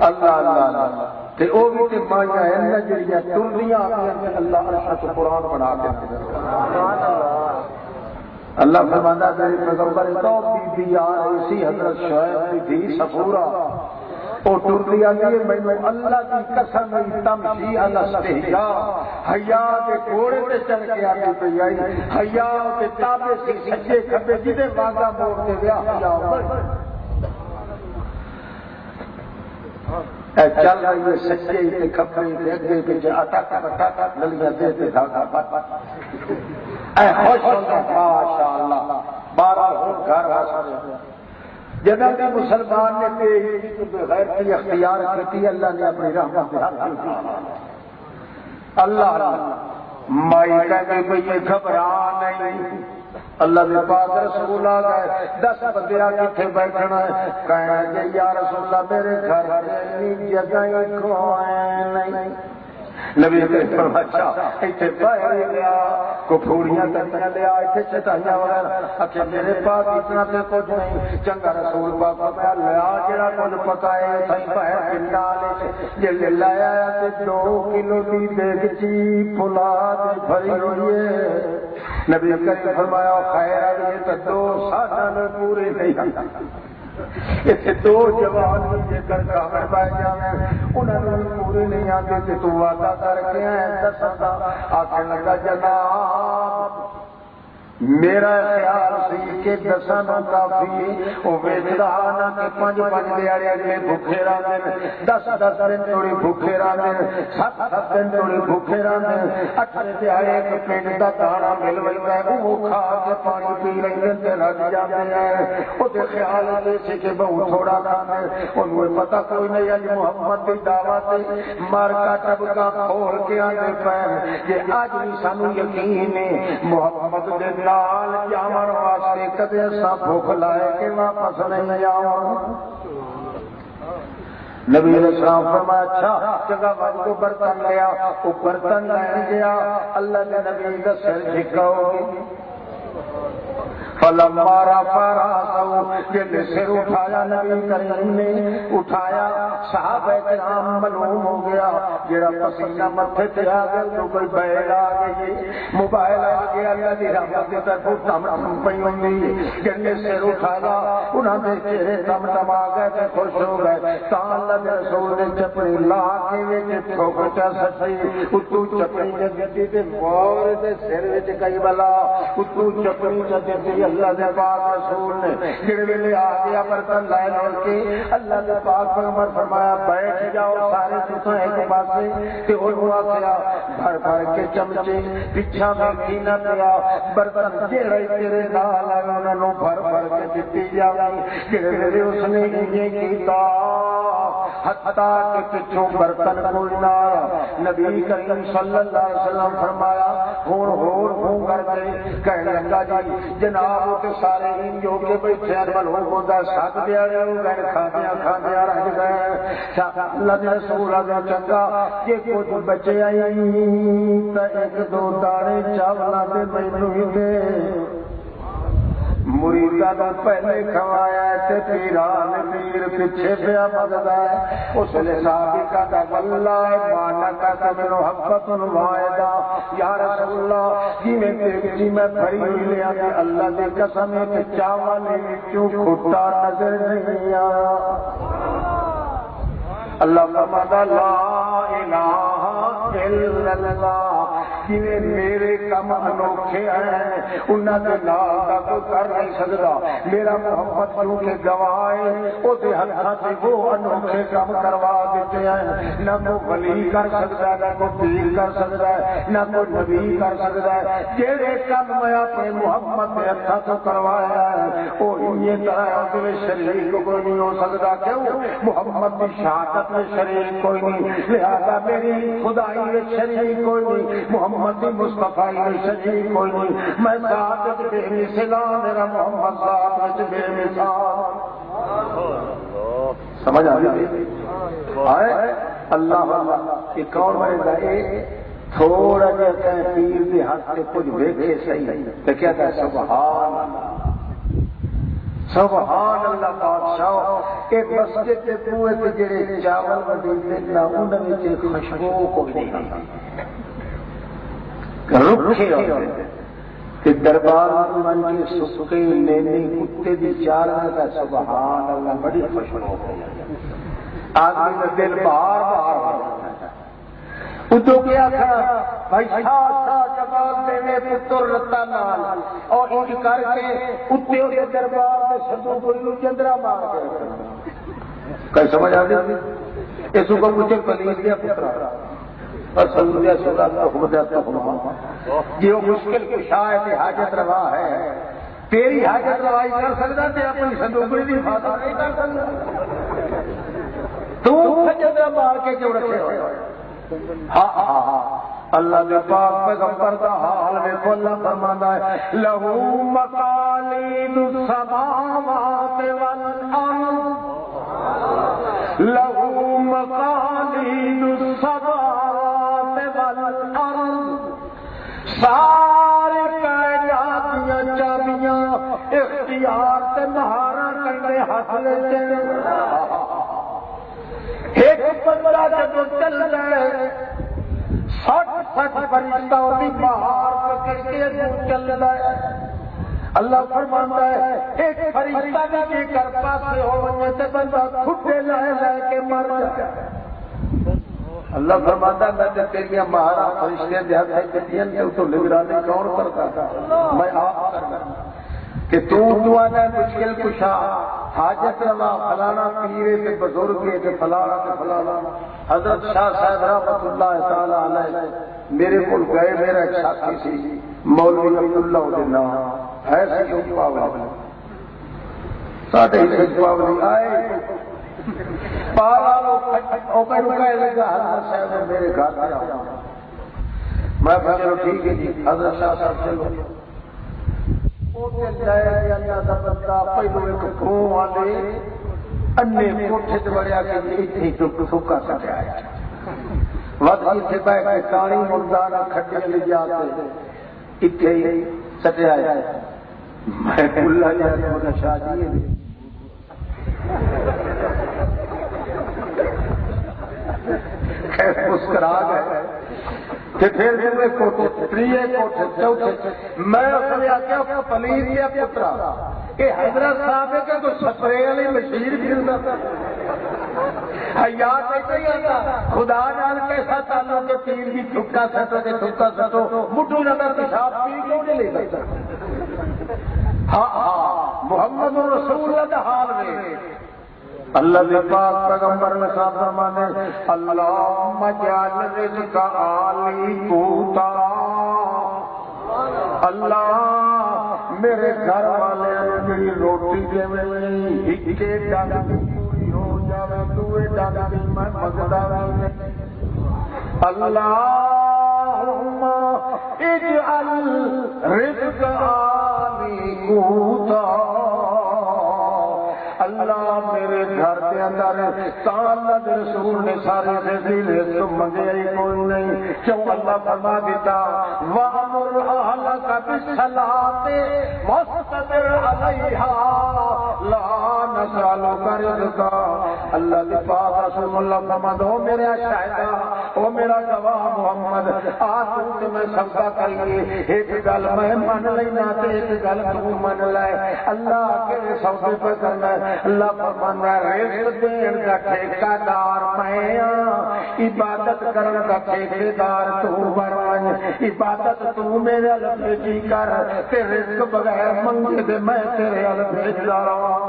اللہ اللہ اللہ تے او بھی تے مایا ہے نا جڑیاں ٹردیاں آندیاں اللہ عرش قرآن بنا کے سبحان اللہ۔ اللہ فرماتا ہے میرے پیغمبر تو بی بی آ رہی سی حضرت شعیب کی دھی صفورہ، او ٹردی آتی ہے میں اللہ کی قسم تمشی علی استحیاء، حیا کے گھوڑے تے چل کے آتی پئی آئی، حیا کے تابے سے سجے کھبے جدے واگا موڑ کے ویا حیا چل رہی ہے سچے تے کھبے تے اگے پیچھے اٹک اٹک گلیاں دے تے دھاگا پٹ اے خوش ہوندا ماشاءاللہ 12 گھر حاصل جب کہ مسلمان نے بغیر کی اختیار کی اللہ نے اپنی رحمت اللہ مائی کہتے بھئی یہ گھبرا نہیں، اللہ کے پاک رسول آ گئے 10 بندے کتنے بیٹھنا ہے، کہیں گے یا رسول اللہ میرے گھر اتنی جگہ نہیں، نبی کریم فرمایا ایتھے باہر لیا کو پھوڑیاں تڑیاں لیا ایتھے چٹائیاں وغیرہ، اکھے میرے پاس اتنا تے کچھ نہیں، چنگا رسول پاک فرمایا لیا جڑا کچھ پکائے تھئی باہر پنڈا لے جے لایا تے 2 کلو دی دیگچی فولاد بھری ہوئی ہے، نبی کریم فرمایا خیر ہے تے 2 سال پورے نہیں، اتنے 2 جوان جے کر کامر پائے جاویں انہاں نوں پورے نہیں آتے تے تو وعدہ کر کے دسدا آکھن لگا جناب میرا خیال سی کہ 10 کافی وہ ویچدا نہ کہ 5 دیہڑے اگلے بھوکے رہندے 10 دن تھوڑی بھوکے رہندے 7 دن تھوڑی بھوکے رہندے 8 دیہڑے ایک پنڈ دا دانا مل ویندا ہے وہ کھا کے پانی پی لیندے تے رج جاندے ہیں، او تے خیال اے سی کہ بہت تھوڑا کام ہے، انہوں پتہ کوئی نہیں اج محمد دی دعوت مار کا ٹبکا کھول کے آندے پے کہ اج بھی سانو یقین ہے محمد دے نال جاون واسطے کدے سا بھوک لائے کہ واپس نہیں آؤں. نبی علیہ السلام فرمایا اچھا جگہ وج کو برتن لیا. وہ برتن لے گیا, اللہ کے نبی کا سر جھکا ہو گیا. فلما رفع راسه جب سر اٹھایا نبی کریم نے اٹھایا, صحابہ کرام معلوم ہو گیا جڑا پسینہ متھے تے آ گیا تو کوئی بیل آ گئی, موبائل آ گیا, اللہ دی رحمت دی طرف تم پئی ہوندی. جب سر اٹھایا انہاں دے چہرے دم دم آ گئے تے خوش ہو گئے. تا اللہ دے رسول نے چپڑی لا کے وچ ٹھوکر چا سٹی, اتو چپڑی دے گڈی تے مور دے سر وچ کئی بلا, اتو چپڑی چ دے اللہ دے پاک رسول نے جڑے ویلے آ گیا برتن لے لوٹ کے اللہ دے پاک پیغمبر فرمایا بیٹھ جاؤ سارے تساں ایک پاسے. تے انہوں آخیا بھر بھر کے چمچے پچھا میں نہ پیا, برتن جڑے تیرے نال آئے انہاں نوں بھر بھر کے دتی جاوی. جڑے ویلے اس نے یہ کیتا حتیٰ کہ پچھوں برتن کوئی نہ آیا. نبی کریم صلی اللہ علیہ وسلم فرمایا ہون کر کے کہنے لگا جی جناب تے سارے ان جو کے بیٹھے اربل ہو گیا سات دیاڑے ہو گئے کھاندیا رہ گئے. اللہ کے رسول آگے چنگا کہ کچھ بچے آئی تو ایک دو دانے چاولاں دے مینوں ہی دے. مریداں نوں پہلے کھوایا تے پیران پیر پیچھے پیا بگدا ہے. اس نے صحابی کا واللہ مانک من محبت وعدہ یا رسول اللہ جویں تیری میں بھری ہوئی لیا کہ اللہ دی قسم ہے چاول وچوں کھٹا نظر نہیں آیا. اللہ فرماتا لا الہ الا اللہ, جویں میرے کم انوکھے ہیں انہاں دے نال دا کوئی کر نہیں سکدا. میرا محمد کیونکہ گواہ ہے او دے ہتھاں تے وہ انوکھے کام کروا دیتے ہیں. نہ کوئی ولی کر سکدا ہے, نہ کوئی پیر کر سکدا ہے, نہ کوئی نبی کر سکدا ہے. جڑے کام میں اپنے محمد دے ہتھاں تو کروایا ہے او یہ طرح دے شریک کوئی نہیں ہو سکدا. کیوں محمد کی شہادت میں شریک کوئی نہیں, لہذا میری خدائی میں شریک کوئی نہیں, محمد کی مصطفی میں شریک کوئی نہیں. میں ذات بے مثال, میرا محمد ذات بے مثال. سمجھ آ گئی آئے اللہ اللہ یہ کون بنے گا. تھوڑا جہا کہ پیر کے ہاتھ سے کچھ ویکھے صحیح تو کیا کہ سبحان اللہ سبحان اللہ بادشاہ. ایک مسجد کے بوئے تے جڑے چاول وڈیندے نا انہاں وچ خوشبو کوئی نہیں, رکھے ہوئے کہ دربار من کے سکے لینے کتے دی چارنے کا سبحان اللہ بڑی خوشبو ہو گئی. آدمی کا دل بار بار ادو کیا تھا بھائی شاہ جواب دے پتر رتا نال اور ان کر کے اتنے کے دربار میں سدو کوئی چندرا مار کے کئی سمجھ آ گئی. اس کو مجھے پلیز دیا پترا اور سمجھا سدا حکم دیا یہ مشکل کشا ہے حاجت روا ہے. تیری حاجت روائی کر سکتا تے اپنی سندوکڑی کی حفاظت نہیں کر سکتا. تو چندرا مار کے کیوں رکھے ہوئے. ہاں اللہ کے پاک پیغمبر کا حال میں اللہ فرماتا ہے لہو مقالید السماوات والارض, لہو مقالید السماوات والارض. سارے کائنات دیا چابیاں اختیار تے مہارا کرنے ہاتھ لے. ایک بندہ جب چل گئے 60 فرشتوں کی بہار پکڑ کے چل گئے. اللہ فرماتا ہے ایک فرشتہ بھی کے کر پاسے ہونے سے بندہ کھٹے لائے لے کے مر جائے. اللہ فرماتا ہے میں تیری مہارا فرشتے دے ہاتھ کتیاں تو نگرانی کون کرتا تھا, میں آپ کرتا کہ تو آنا مشکل کشا حاجت روا فلانا پیرے تے بزرگ تے فلانا تے فلانا. حضرت شاہ صاحب رحمۃ اللہ تعالی علیہ میرے کو گئے, میرا ایک ساتھی سی مولوی عبداللہ دے نام ایسے جو پاولی ساڈے ہی پاولی آئے پارا او میں کہے لگا حضرت صاحب میرے گھر آ. میں چلو ٹھیک ہے جی حضرت شاہ صاحب چلو پہلو ایک کھوں والے انے کوٹھے تے بڑیا کہ اتنے تھوکا سٹیا وقت اتنے بہ کے کانی مردار کھڈے لے جاتے اتنے ہی سٹیا میں کلا جا شاہ جی مسکرا گئے پھر کوٹھے تریے کوٹھے چوتھے میں آخیا پلیز یا پترا یہ حضرت صاحب ہے کہ کوئی سپرے والی مشیر پھرتا یاد نہیں آتا خدا نال کیسا تعلق کے پیر بھی تھکا سٹو کے تھکا سٹو مٹو نظر پیشاب پی کیوں نہیں لے سکتا ہاں ہاں محمد رسول اللہ حال میں اللہ کے پاک پیغمبر نے صاحب فرمانے اللہم اجعل رزق آلی قوتا اللہ میرے گھر والے میری روٹی دے میں ہکے ڈنگ پوری ہو جاوے دوے ڈنگ دی میں مگدا نہیں اللہم اجعل رزق آلی قوتا اللہ میرے گھر کے اندر اللہ رسول نے سارے فضیلے تو منگے کوئی نہیں کیوں اللہ فرما دیتا وَأَمُرْ أَهْلَكَ بِالصَّلَاةِ وَاصْطَبِرْ عَلَيْهَا لَا نَسْأَلُكَ رِزْقًا اللہ کے پاک رسول اللہ فرما دو میرے شاہدہ او میرا گواہ محمد آج میں سبقہ کریے ایک گل میں من لینا تے ایک گل تو من لے اللہ کے سودے پہ کرنا اللہ فرمانا رزق دین کا ٹھیکہ دار میں عبادت کرن کا ٹھیکے دار تو بن عبادت تو میرے رب کی کر تے رزق بغیر منگے دے میں تیرے رب بھیجدا رہاں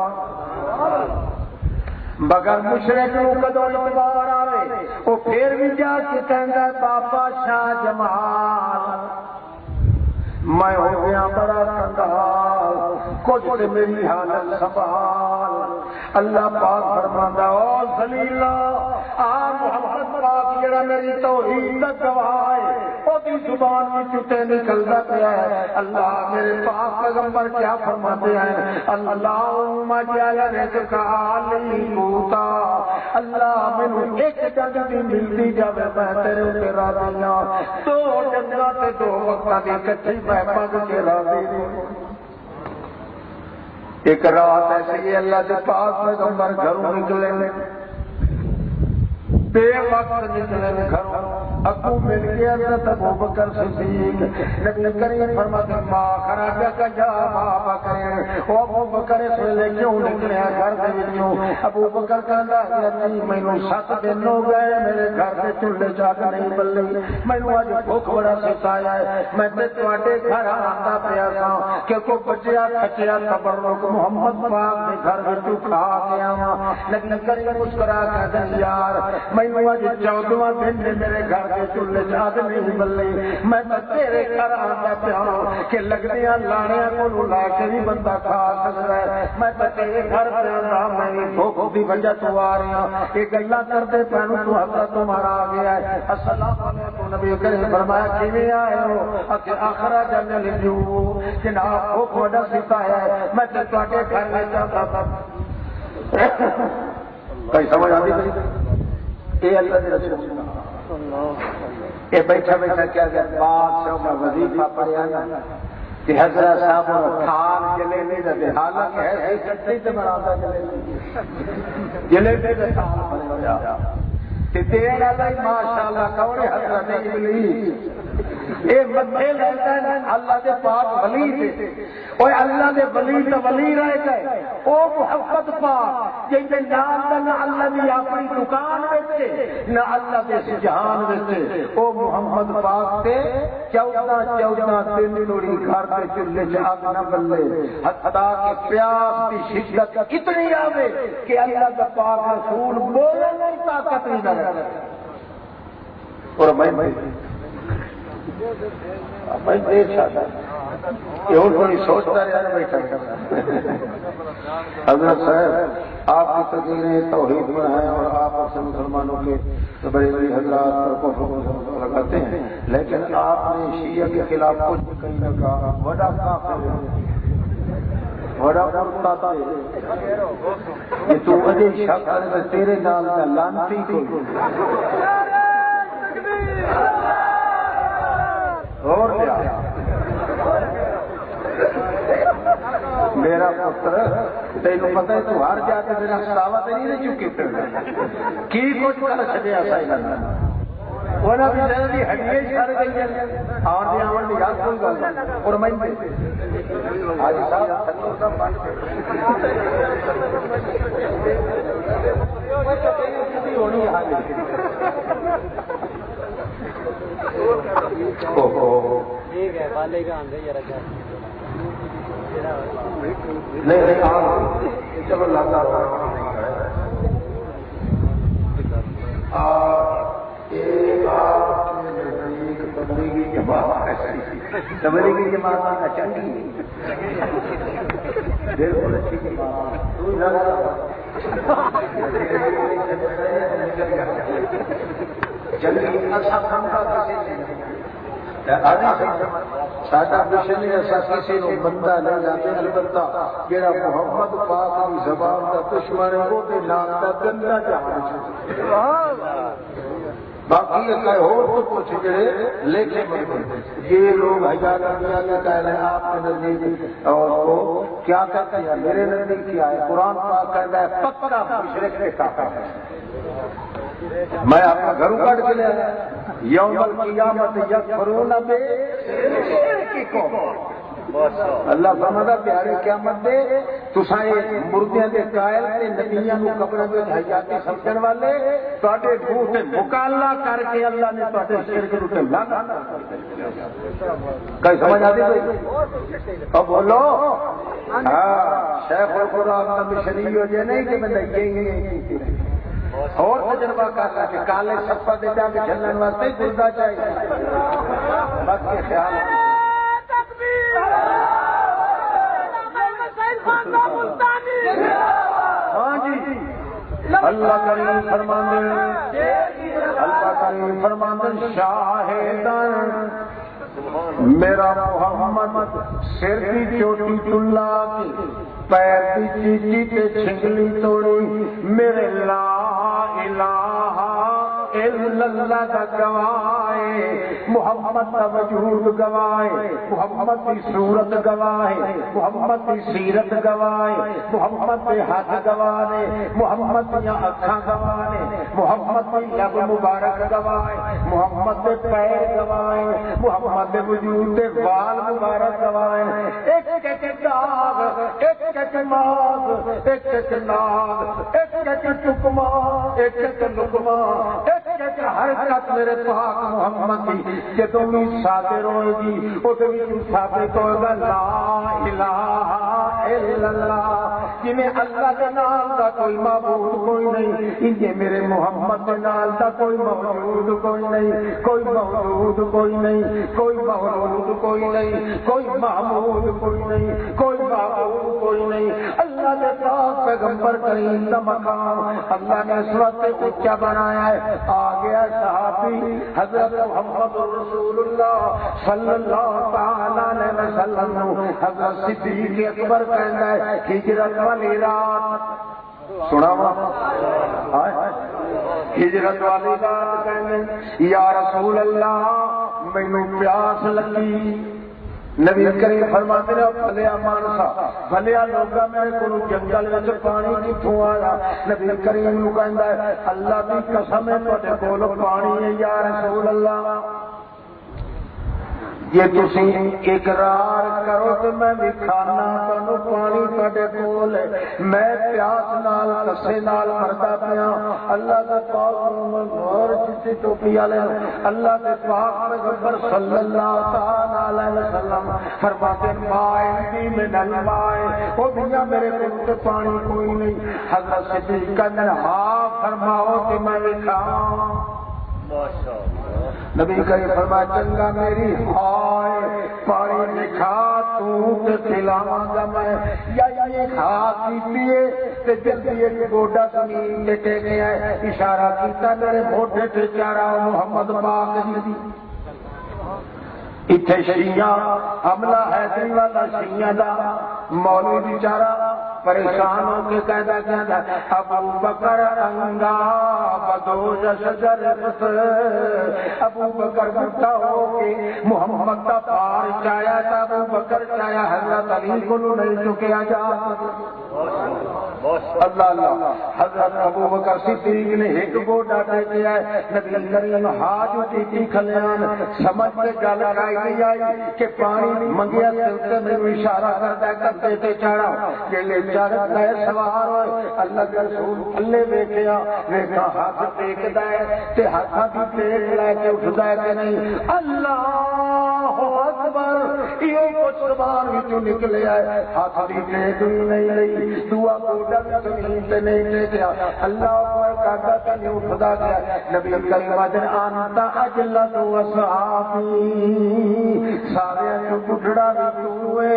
مگر مشرک نو کدو اعتبار آوے او پھر بھی جا کے کہندا بابا شاہ جمال میں ہو گیا بڑا کنگال کچھ تے میری حالت سنبھال اللہ پاک فرماندا او ذلیلا آ محمد پاک جڑا میری توحید دا گواہ ہے او دی زبان وچ تے نکلدا پیا ہے اللہ میرے پاک پیغمبر کیا فرماتے ہیں اللہم اجعل رزق آلی قوتا اللہ مینوں ایک ڈنگ دی ملتی جاوے میں تیرے تے راضی ہاں دو ڈنگاں تے دو وقتاں دی کٹھی میں پگ کے راضی ہوں ایک رات ایسی اللہ کے پاک پیغمبر گھروں نکلے بے وقت نکلے گھروں ابو مل گیا حضرت ابوبکر صدیق نبی کریم فرماتے ما خرج کا جا ما بکر او ابوبکر سے لے کیوں نکلے گھر دے وچوں ابوبکر کہندا حضرت مینوں 7 دن ہو گئے میرے گھر دے چولہے جاگ نہیں بلے مینوں اج بھوک بڑا ستایا ہے میں تے تواڈے گھر آندا پیا سا کہ کو بچیا کچیا تبرک محمد پاک دے گھر وچوں کھا کے آواں نبی کریم مسکرا کے کہندا یار مینوں اج 14واں دن میرے گھر چولہے جاد نہیں بلے میں تیرے گھر آتا پیا کہ لگدیاں لانیاں کو لا کے بھی بندہ کھا سکتا ہے میں تیرے گھر پہ میں بھوک کی وجہ تو آ رہا یہ گلا کرتے پہنو تو حضرت تمہارا آ گیا ہے السلام علیکم نبی کریم فرمایا کیویں آئے ہو کہ آخرا جن لجو جناب بھوک وڈا سیتا ہے میں تواڈے گھر میں جاتا تھا کوئی سمجھ آتی اے اللہ کے رسول یہ بیٹھا بیٹھا کیا گیا بادشاہ کا وظیفہ پڑھیا نا کہ حضرت صاحب تھال جلیبی دے حالت ہے چٹنی تے بناتا جلیبی دے تھال بنایا تے تیرا اللہ ماشاءاللہ کون حضرت ابلیس اے مدھے لیتا ہے اللہ دے پاک ولی تے اوے اللہ دے ولی تے ولی رہ گئے او محبت پاک جے نام نہ اللہ دی اپنی دکان وچ نہ اللہ دے جہان وچ او محمد پاک تے 14 دن نوری گھر تے چولہے چ اگ نہ بلے حتا کہ پیاس دی شدت اتنی آوے کہ اللہ دا پاک رسول بولنے کی طاقت نہیں رکھتا اور میں سوچتا رہا بیٹھا حضرت صاحب آپ کی تقریریں توحید میں ہیں اور آپ اکثر مسلمانوں کے بڑے بڑی حضرات کو لگاتے ہیں لیکن آپ نے شیعہ کے خلاف کچھ بھی کہیں نہ کہا بڑا کافر ہے بڑا پرتا تھا کہ تو اجے شکر تے تیرے نال دا لانتی کوئی اور کیا میرا پتر تینوں پتہ ہے تو ہر جا کے میرا سلاوا تے نہیں چکے پھر کی کچھ کر چھڈیا سائیں وہاں بھی جلدی ہڈیاں سر گئی ہیں اور دی آمن دی یاد کوئی گل اور میں آج صاحب سنو دا بن ہونی حال ٹھیک ہے والے کا آندے ذرا کیا نہیں چلو لگا تبلیغی جماعت چنگی بالکل اچھی ساڈا مشن ایسا کسی کو بندہ نہیں جاتے البتہ جہاں محمد پاک کی زبان کا دشمن ہے وہ نام کا گندا جہان باقی ہو کچھ جڑے لیکن یہ لوگ ہزار دنیا کے کہہ رہے ہیں آپ کے نزدیک اور وہ کیا کہتے ہیں میرے نزدیک کیا ہے قرآن پاک کہتا ہے پکا مشرک کے کافر ہے میں اپنا گھروں کاٹ کے لے آیا یوم القیامت یکفرون بشرککم اللہ فرماتا پیارے قیامت دے تساں مردیاں دے قائل تے نبیاں نو قبراں وچ حیاتی سمجھن والے تواڈے منہ تے مکاللہ کر کے اللہ نے تواڈے شرک نو تے لانا کئی سمجھ آتی کوئی اب بولو ہاں شیخ القرآن نبی شریف ہو جائے نہیں کہ بندہ یہ اور تجربہ کرتا کہ کالے سپا دے جا کے چلن واسطے گردا چاہیے بس کے خیال ہاں جی اللہ کریم فرماندے اللہ کریم فرماندے شاہدان میرا محمد سر کی چوٹی چلا کی پیر کی چیچی تے چھنگلی توڑی میرے لا الہ الا اللہ کا گواہے محمد کا وجود گواہے محمد کی صورت گواہے محمد کی سیرت گواہے محمد کے ہاتھ گواہے محمد کی اکھاں گواہے محمد کی لب مبارک گواہے محمد کے پیر گواہے محمد کے وجود کے بال مبارک گواہے ایک ایک داغ ایک ایک ماغ ایک ایک ناغ ایک ایک ٹکما ایک ایک لقمہ حرکت میرے پاک محمد کی کہ تم صادر ہوئے گی وہ بھی ثابت ہوگا لا الہ الا اللہ جنہیں اللہ کے نام کا کوئی معبود کوئی نہیں انہیں میرے محمد کے نام کا کوئی موجود کوئی نہیں کوئی موجود کوئی نہیں کوئی موجود کوئی نہیں کوئی معبود کوئی نہیں کوئی معبود کوئی نہیں اللہ کے پاک پیغمبر کریم کا مقام اللہ نے اس وقت اونچا بنایا ہے آ گیا صحابی حضرت محمد رسول اللہ صلی اللہ تعالی علیہ وسلم حضرت صدیق اکبر کہتا ہے ہجرت والی رات سنا ہجرت والی رات کہنے یا رسول اللہ مینوں پیاس لگی نبی کریم فرماتے ہیں بھلیا مانسا بھلیا لوگا میرے کو جنگل میں پانی کتوں آیا نبی کریم نو کہندا ہے اللہ کی قسم ہے تواڈے کول پانی ہے یا رسول اللہ جے تسی اقرار کرو تو میں بھی کھانا تانوں پانی تواڈے کول ہے میں پیاس نال کسے نال مردا پیا اللہ دا پاک غور چٹی ٹوپی والے اللہ دے پاک پیغمبر صلی اللہ تعالی علیہ وسلم فرماتے مائے من الماء او دنیا میرے کول پانی کوئی نہیں حضرت صدیق کہندے ہاں فرماؤ کہ میں بھی کھاواں نبی کریم فرمایا چنگا میری ہائے پانی دکھا تو تے پلاواں گا میں یا یہ کھا پیے تے جلدی ایک گوڈا زمین تے ٹیکے آئے اشارہ کیتا میرے موڈے تے چارا محمد پاک جی اتنے شیعہ حملہ حیدری والا شیعہ دا مولوی بیچارہ پریشان ہو کے کہتا کہتا ابو بکر انگا بدوش شجر قصر، ابو بکر بٹھا ہو کے محمد کا پار چایا تھا، ابو بکر چایا حضرت علی کو نہیں چکیا جا۔ اللہ اللہ، حضرت ابو بکر صدیق نے ایک گوٹا دے کے آئے، نبی کریم ہاتھ اٹھی کھلیان سمجھ کے گل کرائی نہیں آئی کہ پانی منگیا سلتے میں اشارہ کرتا ہے کرتے تے چڑھا کہ لے چڑھ گئے سوار ہوئے، اللہ کے رسول تھلے ویکھیا ویکھا ہاتھ ٹیکدا ہے تے ہاتھاں دی ٹیک لے کے اٹھدا ہے کہ نہیں، اللہ اکبر، یہ کچھ زبان وچوں نکلے آئے، ہاتھ دی ٹیک بھی نہیں رہی، دعا گوڈا بھی زمین تے نہیں ٹیکیا، اللہ اکبر کہتا کہ نہیں اٹھدا گیا، نبی کریم وجن آنتا اجلت وصحابی، سارے جو بڑھڑا بھی ہوئے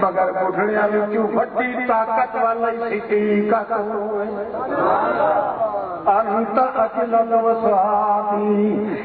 مگر بڑھڑیاں وچوں بڑی طاقت والی صدیق ہوئے، انت اجلت وصحابی۔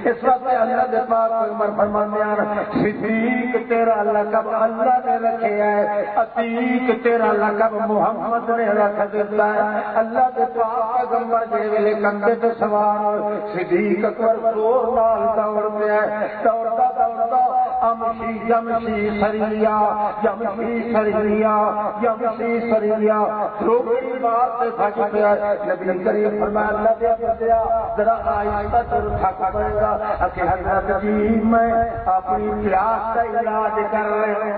اس وقت اللہ دے پاک پیغمبر فرماتے ہیں صدیق تیرا لقب اللہ نے رکھے ہے، عتیق تیرا لقب محمد نے رکھ دیتا ہے۔ اللہ دے پاک پیغمبر جے ویلے کندھے تے سوار صدیق اکبر زور نال دوڑ پیا، دوڑدا دوڑدا امشی یمشی سریا یمشی سریا یمشی سریا، روکڑی مار تے بھج پیا۔ نبی کریم فرمایا اللہ دے بندیا ذرا آہستہ تر تھک پڑے گا، کہ حضرت جی میں اپنی پیاس کا علاج کر رہے ہیں۔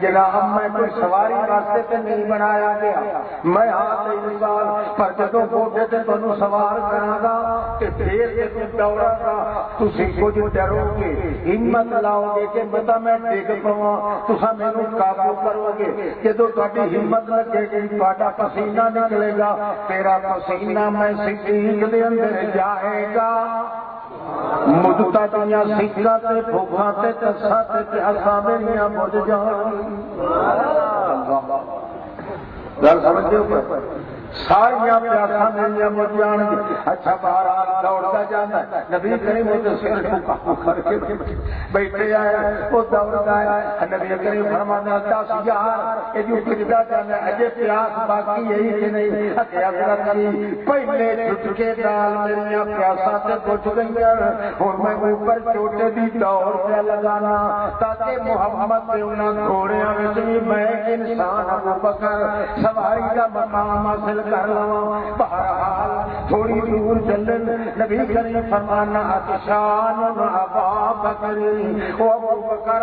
جناب میں کوئی سواری راستے سے نہیں بنایا گیا، میں ہاتھ انسان پر جدوں گوڈے سے تمہیں سوار کرا گا کہ پھر سے دوڑا گا، تسی کچھ ڈرو گے، ہمت لاؤ گے کہ بتا میں ڈگ پواں، تساں مینوں قابو کرو گے، جدوں تہاڈی ہمت لگے گی تہاڈا پسینہ نکلے گا، تیرا پسینہ میں صدیق دے اندر جائے گا، مدتا دنیا سکھا تے بھوکھا تے تسا تے پیاسا میریاں بجھ جان۔ گل سمجھتے ہو؟ ساریاں پیاسا میریاں بجھ جان گی۔ اچھا بہرحال دوڑتا جانا ہے، نبی کریم وہ سر کو کر کے بیٹھے آئے، وہ دوڑتا ہے، نبی کریم فرمانا 10 یار یہ جو پھردا جانا ہے اجے پیاس باقی یہی کہ نہیں، کہ حضرت علی پہلے جھٹکے نال میریاں پیاساں تے بجھ گئیاں، ہن میں اوپر چوٹے دی دوڑ پہ لگانا تاکہ محمد دے انہاں گھوڑیاں وچ بھی میں انسان ابو بکر سواری کا مقام حاصل کر لواں۔ بہرحال تھوڑی دور چلن، نبی کریم فرمانا اتشان ابا بکر، او ابو بکر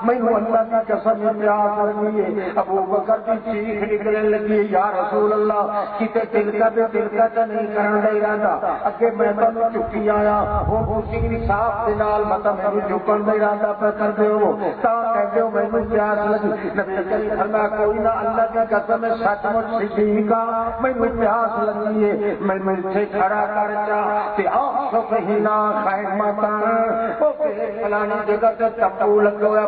مینوں اللہ کی قسم پیاس لگی ہے۔ ابو بکر کی چیخ نکلنے لگی یا رسول اللہ کتے تلکا تے نہیں کرن دے ارادہ، اگے میں تانوں چکی آیا ہوں اسی انصاف دے نال مطلب مینوں چکن دے ارادہ پہ کر دیو تا کہندے ہو مینوں پیاس لگی۔ نبی کریم فرمایا کوئی نہ، اللہ کی قسم سچ مچ صدیق مینوں پیاس لگی ہے، مینوں اتنے کھڑا کر جا تے آخ ہینا خیمتاں، او کہ فلانی جگہ تے تمبو لگا ہوا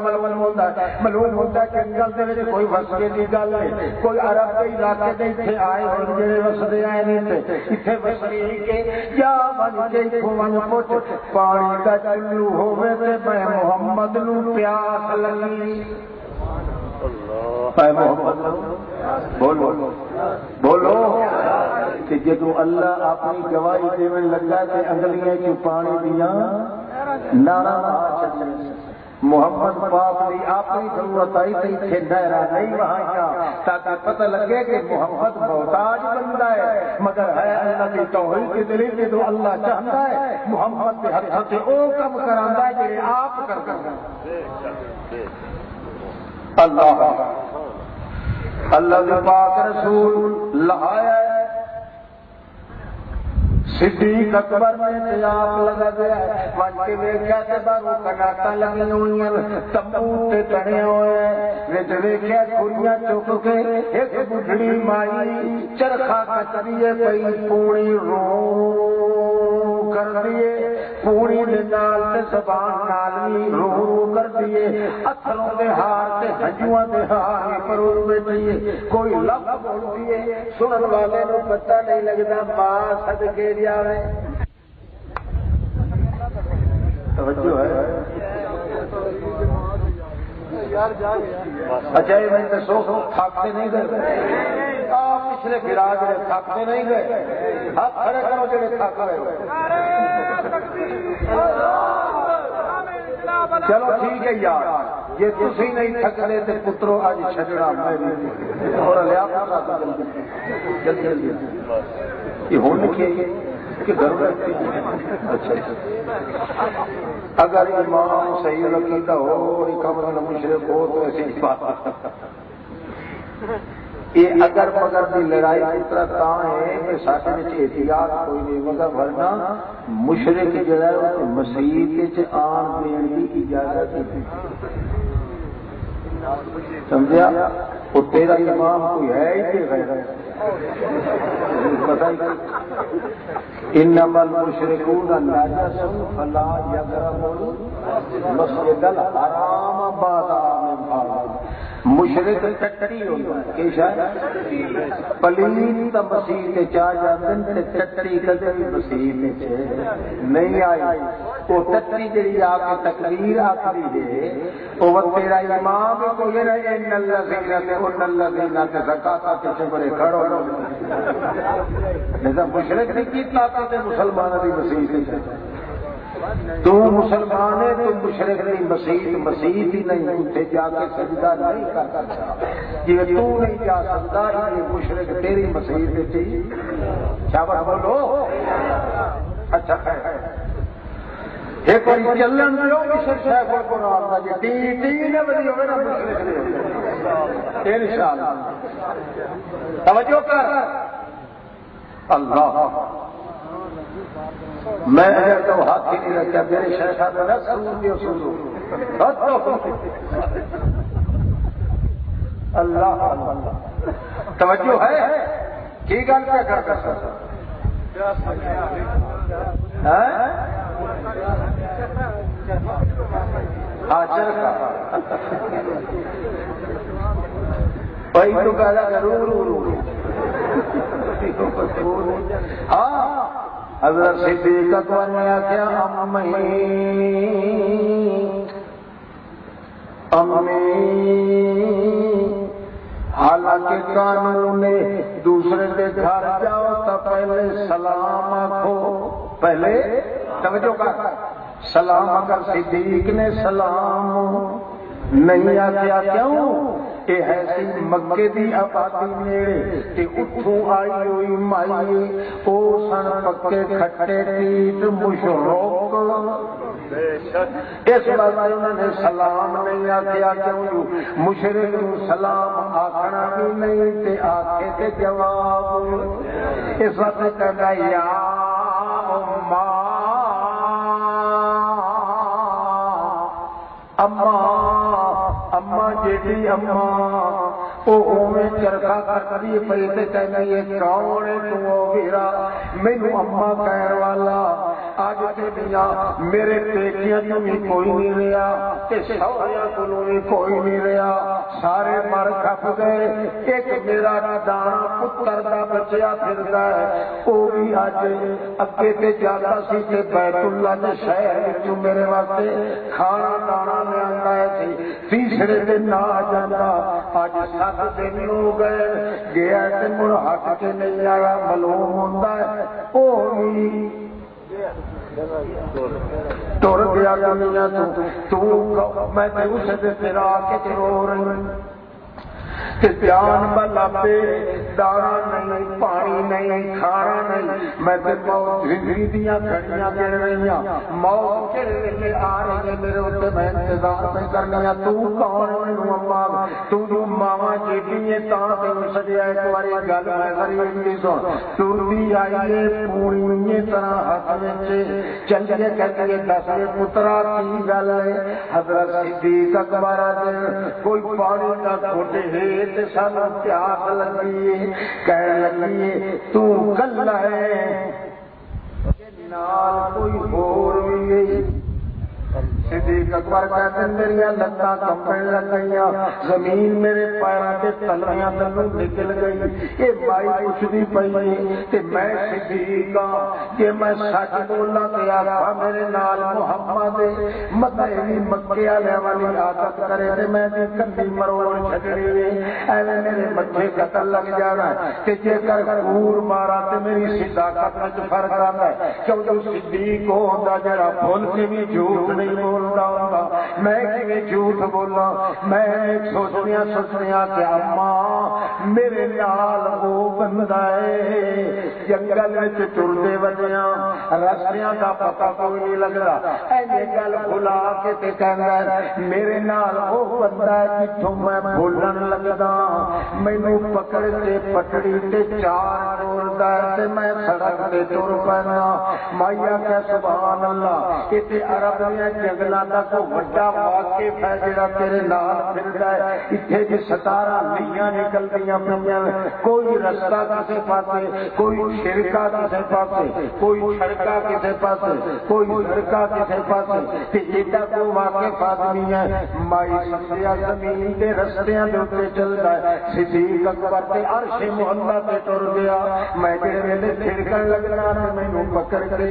معلوم ہوتا ہے جنگل دے وچ کوئی وسدے دی گل ہے، کوئی عرب کے علاقے دے اتنے آئے ہون جڑے وسدے آئے نہیں تے اتنے وسدی کے یا بن کے ون پوچھ پانی کا چلو ہوے تے میں محمد نو پیاس لگی۔ اے محمد بولو بولو کہ جدو اللہ اپنی گواہی دیون لگا تے انگلیاں چ پانی دیاں نارا محمد پاک کی اپنی ضرورت آئی تو اتنے دائرہ نہیں وہاں تاکہ پتہ لگے کہ محمد محتاج بندہ ہے، مگر ہے اللہ کی توحید کے دل کے تو اللہ چاہتا ہے محمد کے ہاتھ سے وہ کم کرانا ہے جڑے آپ کر اللہ اللہ کے پاک رسول لہایا ہے۔ صدیق اکبر نے تیاب لگا گیا ون کے ویکھیا تے باہروں کناٹاں لگی ہوئیاں، تمبو تے تنے ہوئے وچ ویکھیا کھڑیاں چک کے ایک بڈھڑی مائی چرخا کٹدی پئی، پوڑی رو کر دیے، پوڑی دے نال تے زبان نال وی رو کر دیے، اتھروں دے ہار تے ہنجواں دے ہار پرو بیٹھی، کوئی لفظ بولدی ہے سنن والے نوں پتہ نہیں لگدا ماں صدقے توجہ ہے۔ اچھا یہ میں دسو تھکتے نہیں گئے پچھلے گرا جڑے تھکتے نہیں گئے ہاتھ کھڑے کرو جڑے تھک گئے چلو ٹھیک ہے یار یہ تھی نہیں تھکتے تو پترو اج چھڈنا اور لیا جلدی جلدی یہ ہو لکھے کہ گھر اچھا اگر امام صحیح عقیدہ ہو اور مشرک ہو تو ایسی بات یہ اگر مگر کی لڑائی اس طرح ہے کہ ساتھ احتیاط کوئی نہیں مگر ورنہ مشرک جڑا ہے مسیح آن دین کی اجازت سمجھا وہ تیرا امام کوئی ہے ہی کہ غیر پتہ ہی انما المشركون نجس فلا يقربوا المسجد الحرام بعد عام بعد مشرک ٹٹی ہوتا ہے کہ شاید پلیت مسیح تے چا جاندن تے ٹٹی کدے بھی مسیح تے نہیں آئی وہ ٹٹی جڑی آ کے تقریر آکھدی ہے او تیرا امام کو یہ رہے ان الذين زکات تے چبرے کھڑو نہیں مشرک نہیں کی طاقت مسلمانوں کی مسیح تے تو مسلمان ہے تو مشرک نہیں مسیح ہی نہیں اتنے جا کے سجدہ نہیں کر سکتا جی تو نہیں جا سکتا یہ مشرک تیری مسیح تھی شاباش بولو اچھا ایک بار چلن دو مشرک صاحب کو نام کا جی ٹی نے بڑی ہوگا نا مشرک نہیں انشاءاللہ توجہ کر اللہ میں اگر تو ہاتھ ہی نہیں رکھا میرے شیخ اللہ توجہ ہے کی گل کیا کر سکتا بھائی تو کہا ہاں حضرت صدیق اکبر نے کیا امی حالانکہ قانون نے دوسرے کے گھر جاؤ تو پہلے سلام آخو پہلے توجہ کر سلام اگر صدیق نے سلام نہیں آخیا کیوں کہ ایسی مکے دی آبادی نیڑے کہ اتھوں آئی ہوئی مائی او سن پکے کھٹے پیٹ مشرک اس بات انہوں نے سلام نہیں آخیا کیوں مشرک سلام آخنا بھی نہیں تے آخے تے جواب اس وقت کہا یا اما جیڑی اما اوے چرخا کرتی پئی تے کہندی ہے کون ہے تو ویرا مینوں اما کہن والا اج تے میاں میرے پیکیاں تو بھی کوئی نہیں رہا تے سہریاں کولوں بھی کوئی نہیں رہا سارے مر کھپ گئے ایک میرا دانا پتر دا بچیا پھردا ہے او بھی اج اگے تے جاتا سی تے بیت اللہ دے شہر وچ میرے واسطے کھانا دانا لے آندا ہے تیسرے دن نہ جاندا اج 7 دن ہو گئے گیا تے مڑ ہٹ کے نہیں آیا معلوم ہوندا ہے او بھی ٹر گیا دنیا تو میں اس تیرا کے رو رہی جان بلا پہ دارا نہیں پانی نہیں کھانا نہیں میں زندگی دیا گھڑیاں گر رہی ہوں موت کے لیے آ رہی ہے میرے اتنے میں انتظار پہ کرنی ہے تو کون مینوں اما تو ماوا جیٹی ہے تاں تینوں سجیا ایک بار گل میں غریب کی سن ترتی آئی ہے پوری طرح ہاتھ وچ چلے کہتی ہے دسویں پترا کی گل ہے حضرت صدیق اکبر کوئی پانی کا گھوٹے ہے سن پیاس لگی کہنے لگی تو کلا ہے نال کوئی ہور بھی گئی صدیق اکبر کہتے ہیں میری لتاں کمبن لگ گئیاں، زمین میرے پیراں تے تلیاں تلوں نکل گئی۔ یہ مائی پوچھدی پئی تے میں صدیق ہاں، کہ میں سچ بولاں تے آکھاں میرے نال محمد مدینے مکے والے والی عادت کرے تے میں دی کندی مروڑ چھڈنی ایویں میرے مٹھے قتل لگ جانا کہ جے کر کور مارا تے میری صداقت وچ فرق آندا ہے، کیوں صدیق وہ ہوندا جڑا بھول کے بھی جھوٹ نہیں بولدا ہوندا۔ میں کیویں جھوٹ بولاں؟ میں سوچدیاں کہ اماں میرے نال وہ بندہ ہے جنگل وچ ٹردے ودیاں رستیاں دا پتہ کوئی نہیں لگدا، ایویں گل بھلا کے تے کہندا میرے نال وہ بندہ ہے جتھوں میں بولن لگدا مینوں پکڑ کے پٹڑی تے چار ٹوردا تے میں سڑک تے ٹر پینا۔ مائیا کہ سبحان اللہ، تے عرب دیاں جنگلاں دا کوئی وڈا واقف ہے جڑا تیرے نال پھردا ہے۔ اتھے جی 17 لیاں نکلدیاں پیاں، کوئی رستہ کسے پاسے، کوئی شرکا کسے پاسے، کوئی سڑکا کسے پاسے، کوئی سڑکا کسے پاسے، تے ایڈا کوئی واقف آدمی ہے مائی سمجھیا زمین دے رستیاں دے اوتے چلدا ہے۔ صدیق اکبر تے عرش محلہ تے ٹر گیا، میں جڑے ویلے چھڑکن لگنا تے مینوں پکڑ کے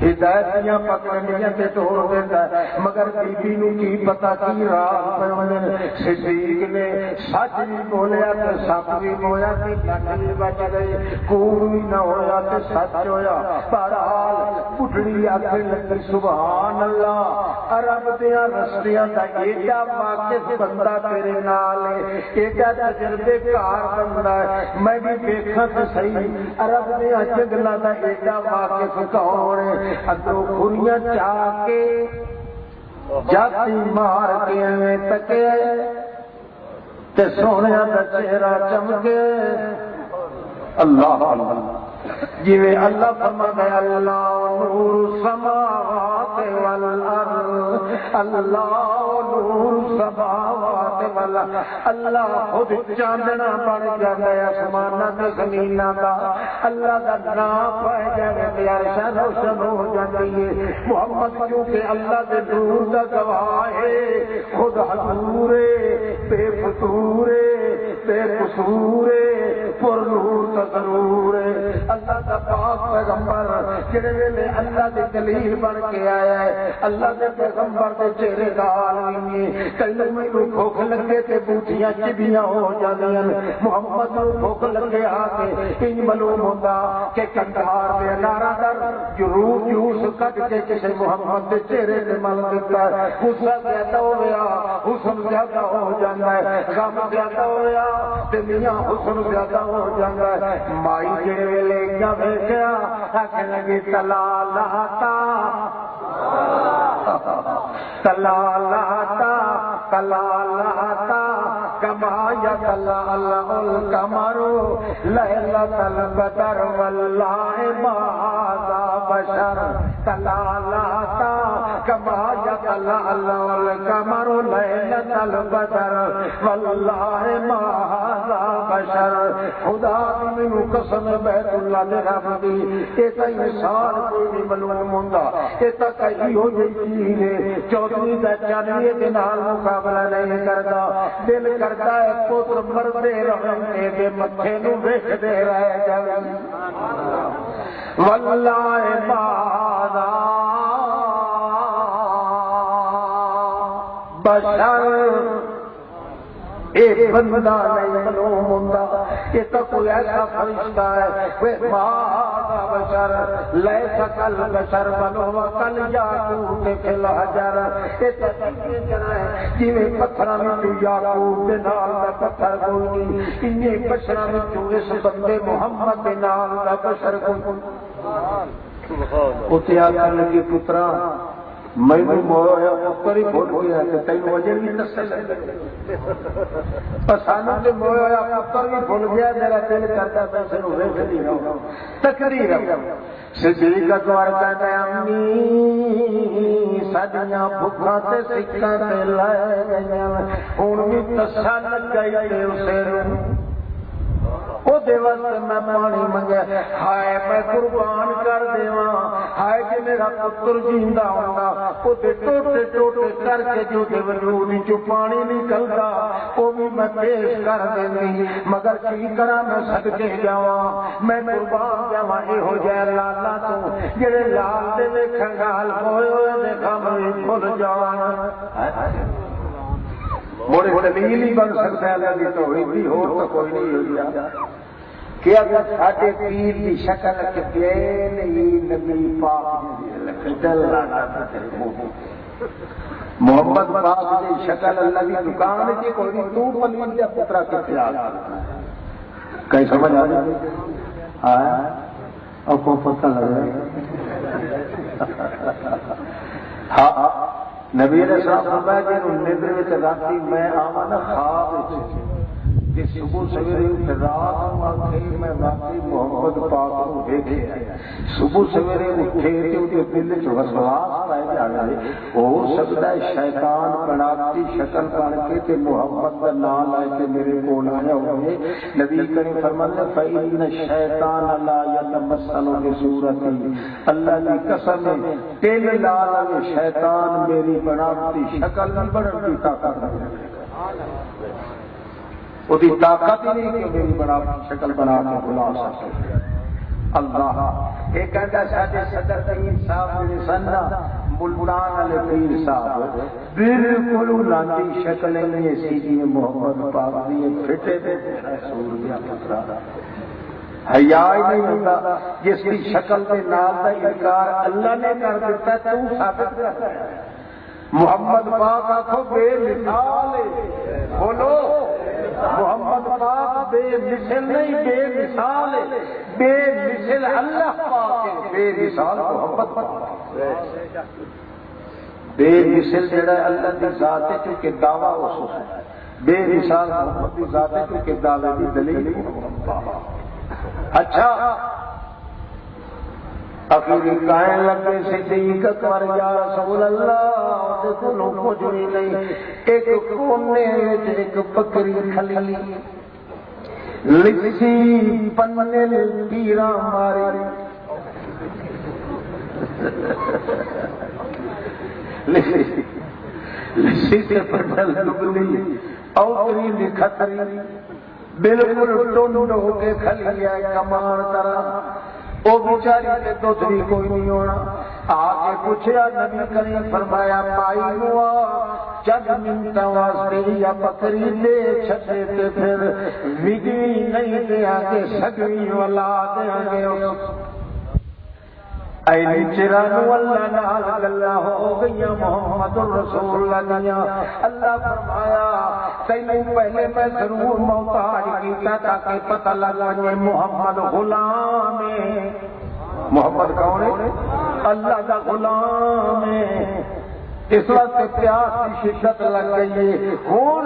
ہدایت دیاں پکڑنیاں تے ٹور دیندا ہے، مگر بی بی نوں کی پتہ کی راز پوندے۔ صدیق نے سچ بھی بولیا تے سپ بھی بویا تے لٹ بھی بچ گئے، کوڑ بھی نہ ہویا تے سچ ہویا۔ بہرحال بڈھڑی آکھن لگی سبحان اللہ، عرب دیاں رستیاں دا ایڈا واقف بندہ تیرے نال ہے، ایڈا تجربے کار بندہ ہے، میں بھی دیکھاں تے صحیح عرب دیاں جنگلاں دا ایڈا واقف کون ہے۔ ادھروں کھریاں چاہ کے جاتی مار کے میں تکے تے سونیا دا چہرہ چمکے۔ اللہ جی اللہ فرماتا ہے اللہ نور السماوات والارض، اللہ نور السماوات والارض، اللہ خود چاندنا بن جاتا ہے آسماناں تے زمیناں دا، اللہ دا نام پہ جائے تے عرشاں روشن ہو جاتی ہے۔ محمد کیونکہ اللہ دے نور دا گواہ ہے، خود حضور بے فتور بے قصور پر نور تا ضرور اللہ دا پاک پیغمبر جڑے ویلے اللہ دی دلیل بن کے آیا ہے، اللہ دے پیغمبر دے چہرے نال نہیں کلے مینوں بھوک لگے تے بوٹیاں چبیاں ہو جاندیاں، محمد نوں بھوک لگے آ کے انج معلوم ہوندا کہ کندھار دے انارا در ضرور جوس کٹ کے کسے محمد دے چہرے تے مل دیتا ہے۔ غصہ زیادہ ہویا حسن زیادہ ہو جاندا ہے، غم زیادہ ہویا تے میاں حسن زیادہ ہو جاندا ہے۔ مائی جڑے ویلے جب ویکھیا آکھن لگی تلا لاتا تلا لاتا تلا لاتا کما یتلال القمر لیلۃ البدر واللہ ما ذا بشر، تلا لاتا کما یتلال القمر لیلۃ البدر واللہ ما ذا بشر۔ خدا دی مینوں قسم بیت اللہ دے رب دی، اے تے انسان کوئی نہیں معلوم ہوندا، اے تے کئی ہو جئی چیز ہے چودھری دا چانیے دے نال مقابلہ نہیں کردا۔ دل کردا ہے پتر مردے رہنے دے متھے نوں ویکھدے رہ جاویں، واللہ ماذا بشر، ایک بندہ نہیں معلوم ہوندا، یہ تو کوئی ایسا فرشتہ ہے وہ ماذا بشر لیس کل بشر بنو کل یاقوت فی الحجر، یہ تو طرح ہے جویں پتھراں وچ یاقوت دے نال دا پتھر کوئی نہیں، انہی بشراں وچ اس بندے محمد دے نال دا بشر کوئی نہیں۔ اوتے آکھن لگے پترا میں مویا پتر ہی بھول گیا کہ تینوں وجہ بھی سانو تے مویا پتر بھی بھول گیا، میرا دل کرتا پیسے ویکھدی رہو تقریر۔ صدیق اکبر کہتا ہے امی ساڈیاں بھکھاں تے سکھاں تے لے گئیاں، ہن بھی تسا لگ گئی تے اسے وہ واسطے میں پانی منگیا، ہائے میں قربان کر دیواں، ہائے کہ میرا پتر جیندا ہوگا، وہ ٹوٹے ٹوٹے کر کے جو وجود جو پانی نکلدا وہ بھی میں پیش کر دینی، مگر کی کرا میں صدقے جاواں، میں قربان جاواں یہو جہے لالا تو جڑے لال دے ویکھن گال ہوئے ہوئے دیکھا میں بھول جان۔ بڑے دلیل ہی بن سکتا ہے اللہ کی توحید بھی ہو تو کوئی نہیں ہو گیا کہ اگر ساڈے پیر کی شکل کے نبی پاک محمد پاک کی شکل اللہ کی دکان کی کوئی نہیں، تو پلیت یا پترا کے پیار کہیں سمجھ آ جائے اور کو پتہ لگ رہا ہے۔ ہاں نبی علیہ السلام فرمایا کہ ندر وچ راتی میں آواں نا خواب وچ کہ صبح سویرے رات آکھے میں واقعی محمد پاک کو دیکھیا، صبح سویرے اٹھے تے اودے دل وچ وسواس پے جاوے، ہو سکدا ہے شیطان بناوٹی شکل بن کے تے محمد دا نام لے کے میرے کول آیا ہوئے۔ نبی کریم فرماتے ہیں فإن الشیطان لا يتمثل بصورتی، اللہ کی قسم ہے تیل لال شیطان میری بناوٹی شکل نہیں بنن کی طاقت رکھتا، وہ طاقت ہی نہیں کہ میری بناوٹی شکل بنا کے بلا سکے۔ اللہ ایک کہتا ساڈے صدر پیر صاحب میرے سننا ملتان والے پیر صاحب بالکل لاندی شکل نہیں سی جی محمد پاک دی پھٹے تے رسول دیا پترا حیا ہی نہیں ہوتا، جس کی شکل کے نام کا انکار اللہ نے کر دیتا ہے تو ثابت کرتا ہے۔ محمد پاک آخو بے مثال ہے، بولو محمد پاک بے مثل نہیں بے مثال ہے، بے مثل اللہ پاک ہے، بے مثال محمد پاک بے مثل جڑا اللہ کی ذات ہے کیونکہ دعویٰ اس ہے، بے مثال محمد کی ذات ہے کیونکہ دعوے کی دلیل محمد پاک۔ اچھا اخیری کہنے لگے صدیق اکبر یا رسول اللہ دیکھو کچھ بھی نہیں، ایک کونے وچ ایک بکری کھلی لسی پنے پیرا مارے لسی سے پٹل لگلی اوتری لکھتری بالکل ٹونڈ ہو کے کھلی ہے کمان طرح، وہ بیچاری کے دودھ بھی کوئی نہیں ہونا۔ آگے پوچھا نبی کریم فرمایا پائی ہوا چند منٹ واسطے یا بکری دے چھٹے تے پھر وگی نہیں دیا گے سگوی والا دیا گے۔ ایلی چرانو اللہ نال گلا ہو گئی محمد الرسول اللہ، اللہ فرمایا تینوں پہلے میں ضرور محتاج کیتا تاکہ پتہ لگا یہ محمد غلام ہے۔ محمد کون ہے؟ اللہ کا غلام ہے۔ اس وقت پیاس کی شدت لگ گئی ہے، ہوں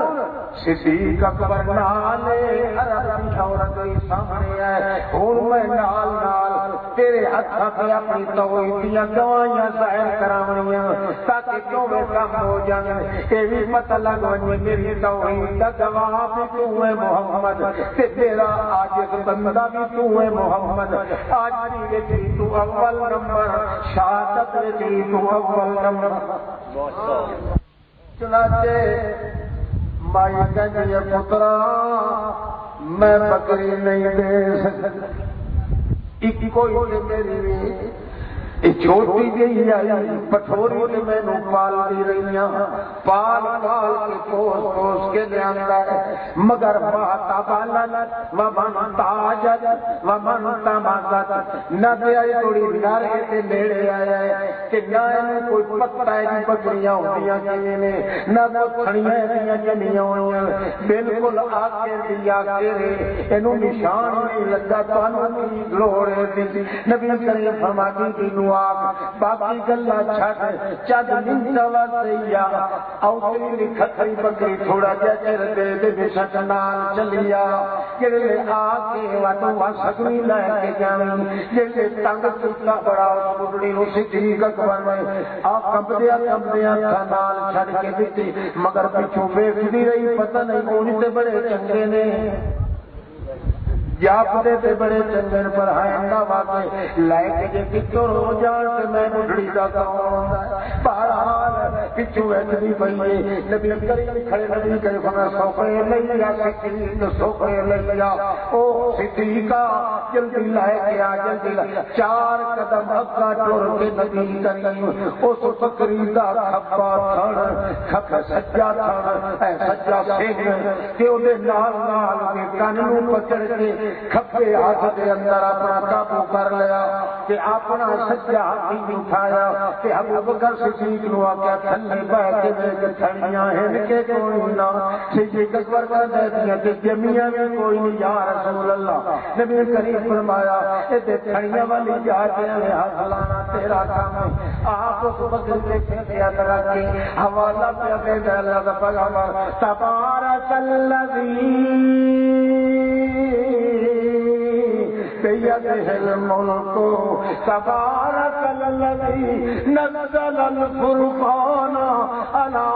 صدیق اکبر نال عربی عورت ہی سامنے ہے، ہوں میں نال نال تیرے ہاتھ پہ اپنی توحید دیاں گواہیاں ظاہر کراونیاں تاکہ دونوں کام ہو جائیں، یہ بھی پتہ لگ وجے میری توحید دا گواہ بھی تو ہے محمد تے تیرا عاجز بندہ بھی تو ہے محمد، آج بھی تو اول نمبر، شہادت بھی تو اول نمبر۔ چنانچہ مائی کہنی ہے پترا میں بکری نہیں دے سکتی، ایک کوئی میری چھوٹی جی آئی پٹھوری نے مینو پال دی رہی پال پال کے پوس پوس کے لیا مگر باتا بالن ومن تاجت ومن تمازت نہ دیا تھوڑی نارے تے نیڑے آیا ہے کہ نہ کوئی پتہ ہے بکریاں ہوندیاں کیویں نے نہ کھڑیاں دیاں جنیاں ہوئیاں بالکل آکے دیا کرے اینو نشان نہیں لگا تانوں کی لوڑ ہے نبی کریم فرماتے کہ باقی گلا چھٹ چند منٹ واسطے یا اوتری لکھتری بکری تھوڑا جا چر دے بشک نال چلیا جڑے آ کے وٹو سگوی لے کے جاویں جڑے تنگ کیتا بڑا اس بڑی نو صدیق اکبر نے آ کمبدیا نال چھڑ کے دتی مگر پیچھوں ویکھدی رہی پتہ نہیں کون تے بڑے چنگے نے جاپتے تے بڑے چنگن پر آئندہ واقع لے کے جے پچھو ہو جان تے میں بڑھڑی دا کون ہوندا ہے بہرحال پچھو ایتنی پئیے نبی کریم کھڑے نبی کریم فرمایا سوکھے لیا سکین سوکھے لیا او صدیقہ جلدی لائے کے آ جلدی لائے 4 قدم اگا ٹر کے نبی کریم اس بکری دا کھپا تھن کھپ سجا تھن اے سجا سنگھ کہ او دے نال نال دے کن نوں پکڑ کے کھپے ہاتھ کے اندر اپنا قابو کر لیا کہ اپنا سجا ہاتھ اٹھایا کہ ابو بکر صدیق نو آکھیا تھلے بیٹھ کے ویکھ تھڑیاں ہن کے کوئی نہ صدیق اکبر کا دے دیا تے جمیاں بھی کوئی نہیں یا رسول اللہ نبی کریم فرمایا اے تے تھڑیاں والی جا کے ہاتھ لانا تیرا کام ہے آپ اس بکری کے پیچھے ہاتھ رکھ کے حوالہ پہ دے دے اللہ کا پیغمبر تبارک الذی بيده الملك تبارك الذي نزل الفرقان على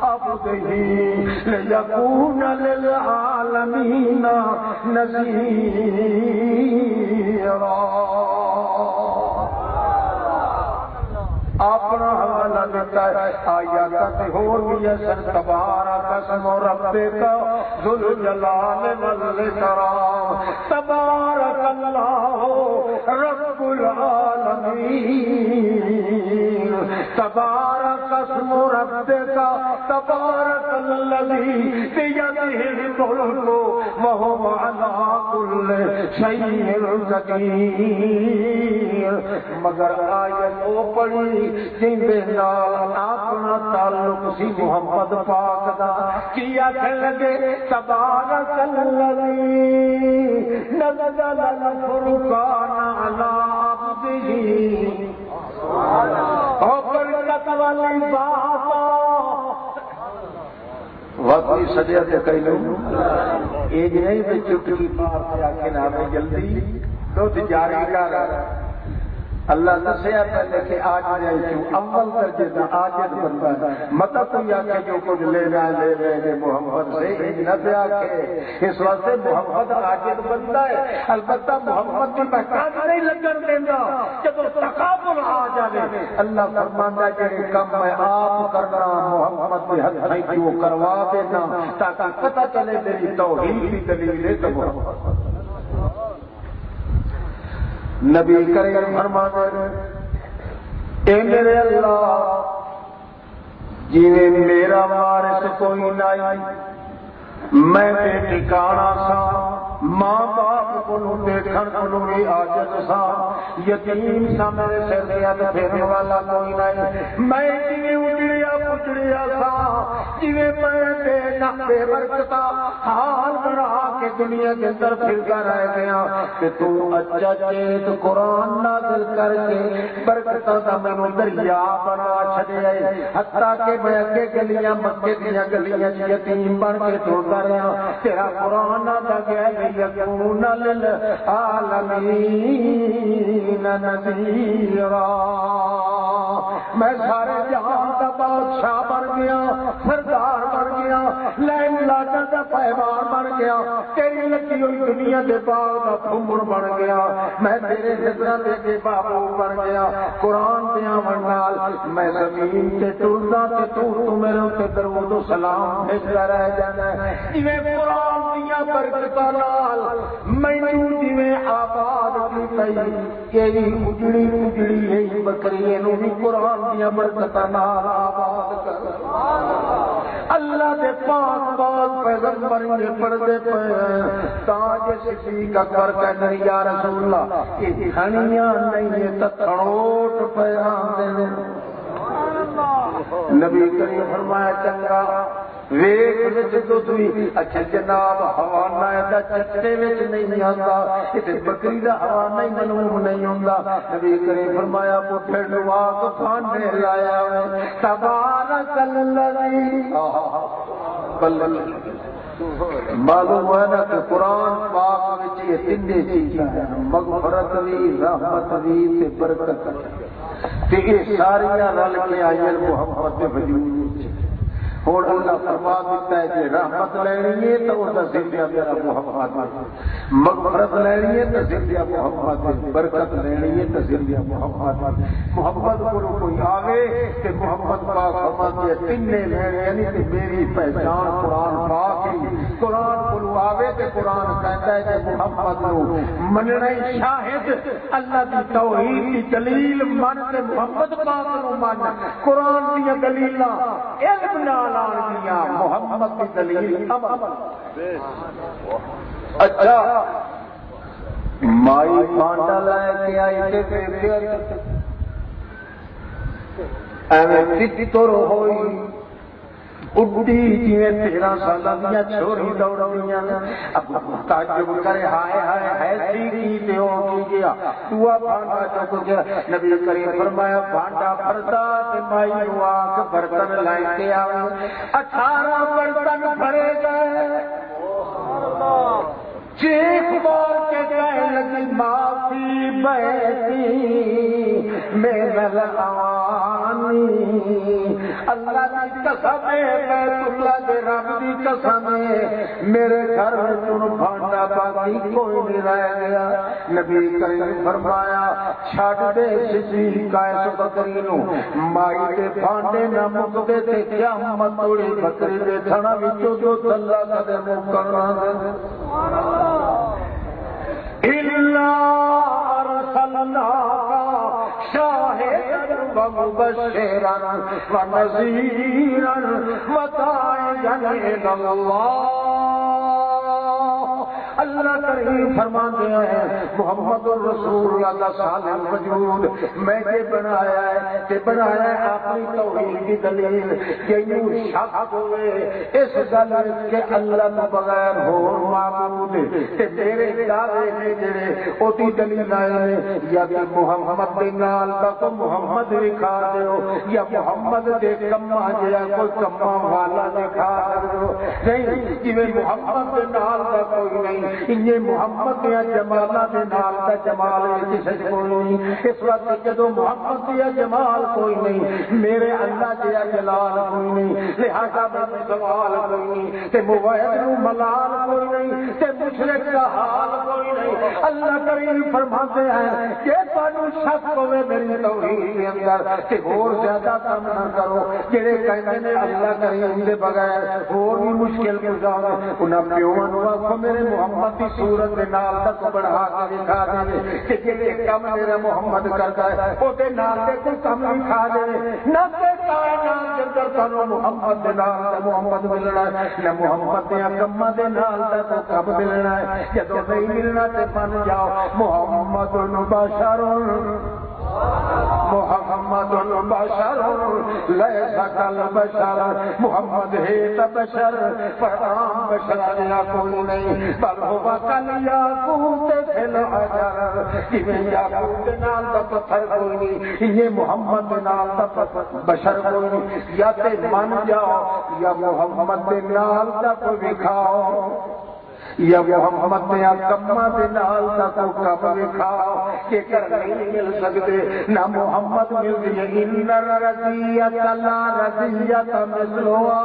عبده ليكون للعالمين نذيرا اپنا حوالہ دیتا ہے آیات ہور بھی ہے تبارک اسم ربک ذو الجلال والاکرام تبارک اللہ رب العالمین تبارک اسم ربک تبارک الذی بیدہ الملک وہو علی کل شیء قدیر مگر آیت او پڑھی جن دے نال اپنا تعلق سی محمد پاک دا کیا کہنے لگے تبارک الذی نزل الفرقان علی عبدہ او برکت والی بات واقعی سجدہ تے کئی لوگ ایک نہیں تے چٹکی پار سے آکے نہ جلدی تو جاری کر اللہ دسیا پہلے کہ آج جائے کیوں اول درجے کا عاجز بندہ ہے مطلب تو یہ کہ جو کچھ لے لے محمد سے نہ دیا کہ اس واسطے محمد عاجز بندہ ہے البتہ محمد کی محتاج نہیں لگن دینا جب تقابل آ جائے اللہ فرماتا ہے کہ کم میں آپ کرنا محمد کے حد میں کیوں کروا دینا تاکہ پتہ چلے میری توحید کی دلیل ہے تو محمد نبی کریم فرماتے اے میرے اللہ جنہیں میرا وارث کوئی نہیں میں بے ٹھکانا سا ماں باپ کو دیکھن کو بھی عاجز سا یتیم سا میرے سر دیا پھیرنے والا کوئی نہیں میں جنہیں اجڑیا پچڑیا سا جنہیں میں بے برکتا حال بنا کے دنیا کے اندر پھرتا رہ گیا کہ تو اچھا چیت قرآن نازل کر کے برکتا دا میں دریا بنا چھڑے حتیٰ کہ میں اگے گلیاں مکے دیا گلیاں یتیم بن کے توڑتا رہا تیرا قرآن دا گیا یکون للعالمین نذیرا میں سارے جہان کا بادشاہ بن گیا سردار بن گیا لین لاٹا کا پہوان بن گیا تیری لگی ہوئی دنیا کے باغ کا پھومر بن گیا میں تیرے نظر دے کے بابو بن گیا قرآن دیا منال میں زمین سے ٹرنا کہ تو میرے اتنے درود و سلام بھیجتا رہ جانا ہے جویں قرآن دیا برکتاں نال مینوں جویں آباد کیتی یہ اجڑی اجڑی ہے بکری نوں بھی قرآن دیا برکتاں نال آباد کر اللہ دے پاک پاک پیغمبر نے پڑھتے پے تاج صدیق اکبر کہنے یا رسول اللہ یہ کھانیاں نہیں یہ تکھڑوٹ پہ آندے نبی کریم فرمایا چنگا ویکھ وچ دودھ اچھا جناب حوالہ دا چٹے وچ نہیں آندا تے بکری دا حوالہ نہیں معلوم نہیں ہوندا نبی کریم فرمایا کو پھر واق پھانے لایا تبارک الذی معلوم ہے نا کہ قرآن پاک وچ یہ تین چیزاں ہیں مغفرت بھی رحمت بھی تے برکت تے یہ ساریاں رل کے آئیں محمد دے وجود وچ اور اللہ فرما دیتا ہے کہ رحمت لینی ہے تو اس کا ذریعہ میرا محمد ہے، مغفرت لینی ہے تو ذریعہ محمد ہے، برکت لینی ہے تو ذریعہ محمد ہے۔ محمد کو کوئی آوے کہ محمد پاک فرماتے ہیں تینے لینے یعنی کہ میری پہچان قرآن پاک ہی، قرآن کو آوے کہ قرآن کہتا ہے کہ محمد کو مننے شاہد اللہ کی توحید کی دلیل من کے محمد پاک کو من، قرآن کی دلیل علم نال دیا محمد کی دلیل عمل۔ اچھا مائی پانڈا لے کے آئی تے تر ہوئی اڈی جی 13 سال دیا چھوڑی دوڑ اب تعجب کرے ہائے ہائے ایسی کی دیو کی گیا دعا بھانڈا چک گیا۔ نبی کریم فرمایا بھانڈا بھرتا تے مائی نو آکھ برتن لائے کے آؤ، 18 برتن بھرے گئے، چیخ مار کے کہنے لگی معافی بیٹی میرا لگوانی، اللہ کی قسم ہے بیت اللہ کے رب کی قسم ہے میرے گھر میں تم بھانڈا باقی کوئی نہیں رہ گیا۔ نبی کریم فرمایا چھڈ دے سی قائس بکری نو، مائی کے بھانڈے نہ مکدے تے قیامت توڑی بکری دے تھنا وچوں جو تلا کدے مکنا الا ارسلناک شاہدا ومبشرا ونذیرا وداعیا الی اللہ۔ اللہ کریم فرماتے ہیں محمد الرسول اللہ کا سالم وجود میں یہ بنایا ہے کہ بنایا ہے اپنی توحید کی دلیل کہ یوں شک ہوئے اس گل کہ اللہ تو بغیر ہو معبود کہ تیرے دعوے نے جڑے اوتی دلیل آئے یا کہ محمد دے نال دا تو محمد دکھا دیو یا محمد دے کما جڑا کوئی کما والا دکھا دیو، نہیں جویں محمد دے نال دا کوئی نہیں، یہ محمد دیا جمالاں دے نال دا جمال کسے کوئی نہیں۔ اس وقت جدو محمد دیا جمال کوئی نہیں، میرے اللہ دیا جلال کوئی نہیں، لہذا میں سوال کوئی نہیں تے موحد نو ملال کوئی نہیں تے مشرک کا حال کوئی نہیں۔ اللہ کریم فرماتے ہیں کہ تانوں شک ہوے میری توحید کے اندر کہ اور زیادہ کام نہ کرو، جڑے کہندے نے اللہ کریم دے بغیر اور بھی مشکل گزار انہاں پیواں نو آکھو میرے محمد کی صورت دے نال تک بڑھا کے دکھا دے کہ جڑے کم میرا محمد کرتا ہے او دے نال تے کوئی کم نہیں کھا دے نہ تے کائنات دے اندر تانوں محمد دے نال تے محمد ملنا ہے نہ محمد دے کماں دے نال تے کم ملنا ہے۔ جدوں نہیں ملنا تے بن جاؤ محمد بشر محمد بشر لیس کالبشر، محمد ہے تو بشر پیغام بشر یا کوئی نہیں، بل ہو کالیاقوت فی الحجر، جویں یاقوت نال دا پتھر کوئی نہیں، یہ محمد نال دا بشر کوئی نہیں۔ یا تے من جاؤ یا محمد نال دا کوئی دکھاؤ یا محمد نے کما دے نال دا تو کم دکھاؤ کہ کر نہیں مل سکتے نہ محمد مل گئی۔ ان الرضیۃ لا رضیۃ مثلها،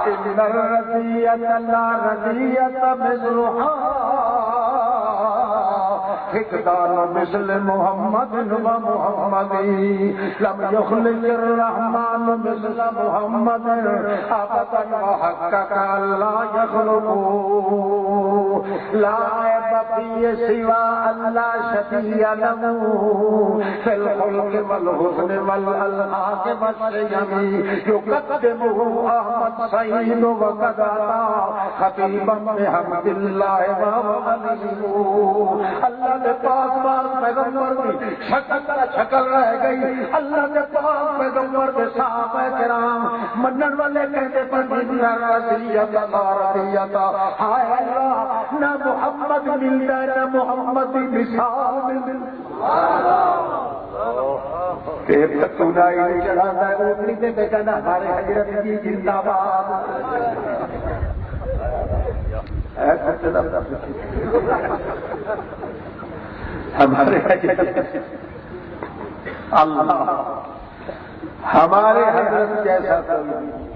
ان الرضیۃ لا رضیۃ مثلها، فقدان مثل محمد و محمدی، لم يخلق الرحمن مثل محمد ابدا وحقق لا يخلق، لا عیب فی سوى ان لا شبیہ له فی الخلق والحسن والالحاق والشیم، یقدمه احمد سعید وقد اتی خطیبا بحمد اللہ وهو علیم۔ اللہ کے پاس بار پیغمبر کی شکل رہ گئی، اللہ کے پاس پیغمبر کے صحابہ کرام منن والے کہتے پر رضیت رضیت، ہائے اللہ نہ محمد ملتا نہ محمد مثال ملتا۔ ایک تنائی چڑھاتا ہے اوپری سے بیٹا نہ ہمارے حضرت کی زندہ باد ہمارے اللہ ہمارے حضرت جیسا کوئی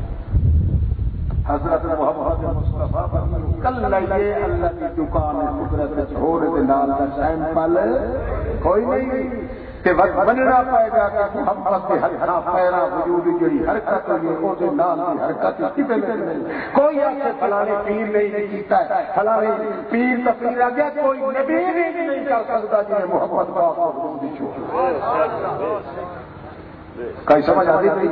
حضرت محمد مصطفیٰ کل لائیے اللہ کی دکان قدرت چھوڑ کے نال کا سیمپل کوئی نہیں تے وقت بننا پائے گا کہ محمد کے ہتھاں پیراں وجود جڑی حرکت ہوئی او دے نال دی حرکت کتے نہیں کوئی ایسے فلانے پیر نہیں کیتا ہے فلانے پیر تقریر آ گیا کوئی نبی نہیں کر سکتا جنہیں محمد پاک وجود چھوڑ کئی سمجھ آتی تھی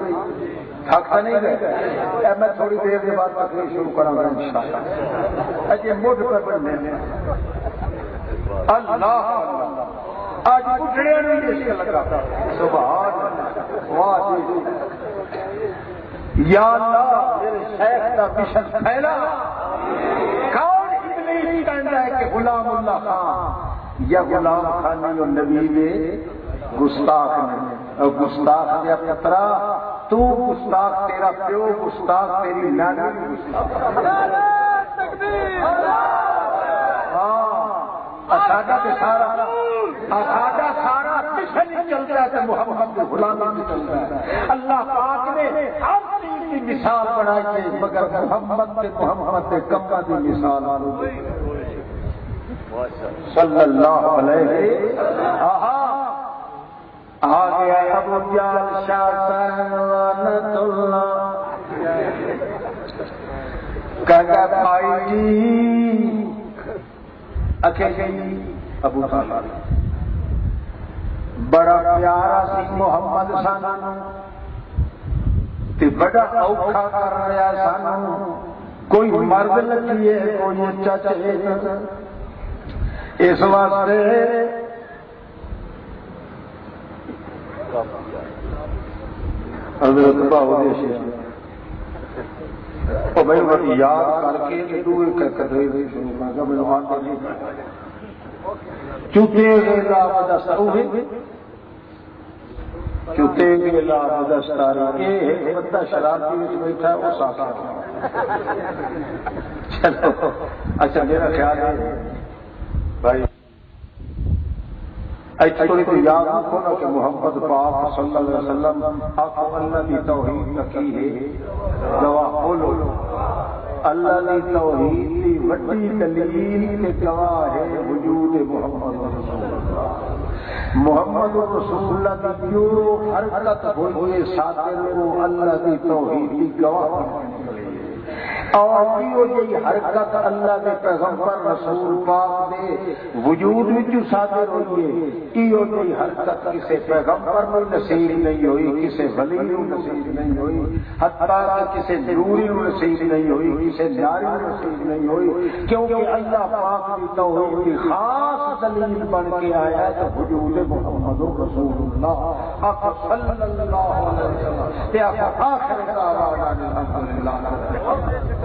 تھکتا نہیں گئے میں تھوڑی دیر کے بعد تقریر شروع کروں گا انشاءاللہ اجے مٹھ پر بننے اللہ آج اٹھنے نہیں اس لگا سبحان واہ یا اللہ میرے شیخ کا مشن پھیلا کون ابلیس کہتا ہے کہ غلام اللہ خان یا غلام خانی اور نبی میں گستاخ نے اور گستاخ نے پترا تو گستاخ تیرا پیو گستاخ تیری نانی گستاخ سارا مشن ہی چلتا ہے محمد کے غلامی میں چلتا ہے اللہ پاک نے ہر چیز کی مثال بنائی ہے مگر محمد کے کمبا کی مثال صلی اللہ علیہ آ گیا ابو جہل شاہ لعنت اللہ کہا بھائی جی اکیلی ابو طالب بڑا پیارا سی محمد سانو تے بڑا اوکھا کر رہا سانو کوئی مرد لگی ہے کوئی اچھا چاہے اس واسطے حضرت بابو بھائی بڑی یاد کر کے چوتے گیلا بدستاری چوتے گیلا بدستاری یہ بندہ شرابی میں بیٹھا ہے وہ ساتھ چلو اچھا میرا خیال ہے بھائی تھوڑی تو یاد رکھو نا کہ محمد پاک صلی اللہ علیہ وسلم آپ اللہ کی توحید کی ہے گواہ بولو اللہ کی توحید کی بڑی دلیل کے گواہ ہے وجود محمد رسول اللہ محمد رسول اللہ کی جو حرکت ہوئی ساتھ کو اللہ کی توحید کی گواہ اور یہ حرکت اللہ کے پیغمبر رسول پاک دے وجود میں صادر ہوئی ہے یہ حرکت کسی پیغمبر میں نصیب نہیں ہوئی کسی ولی کو نصیب نہیں ہوئی حتیٰ کہ کسی ضروری کو نصیب نہیں ہوئی کسی جاری کو نصیب نہیں ہوئی کیونکہ اللہ پاک کی توحید کی خاص دلیل بن کے آیا ہے تو وجود محمد رسول اللہ آقا صلی اللہ علیہ وسلم آخر دعوانا الحمدللہ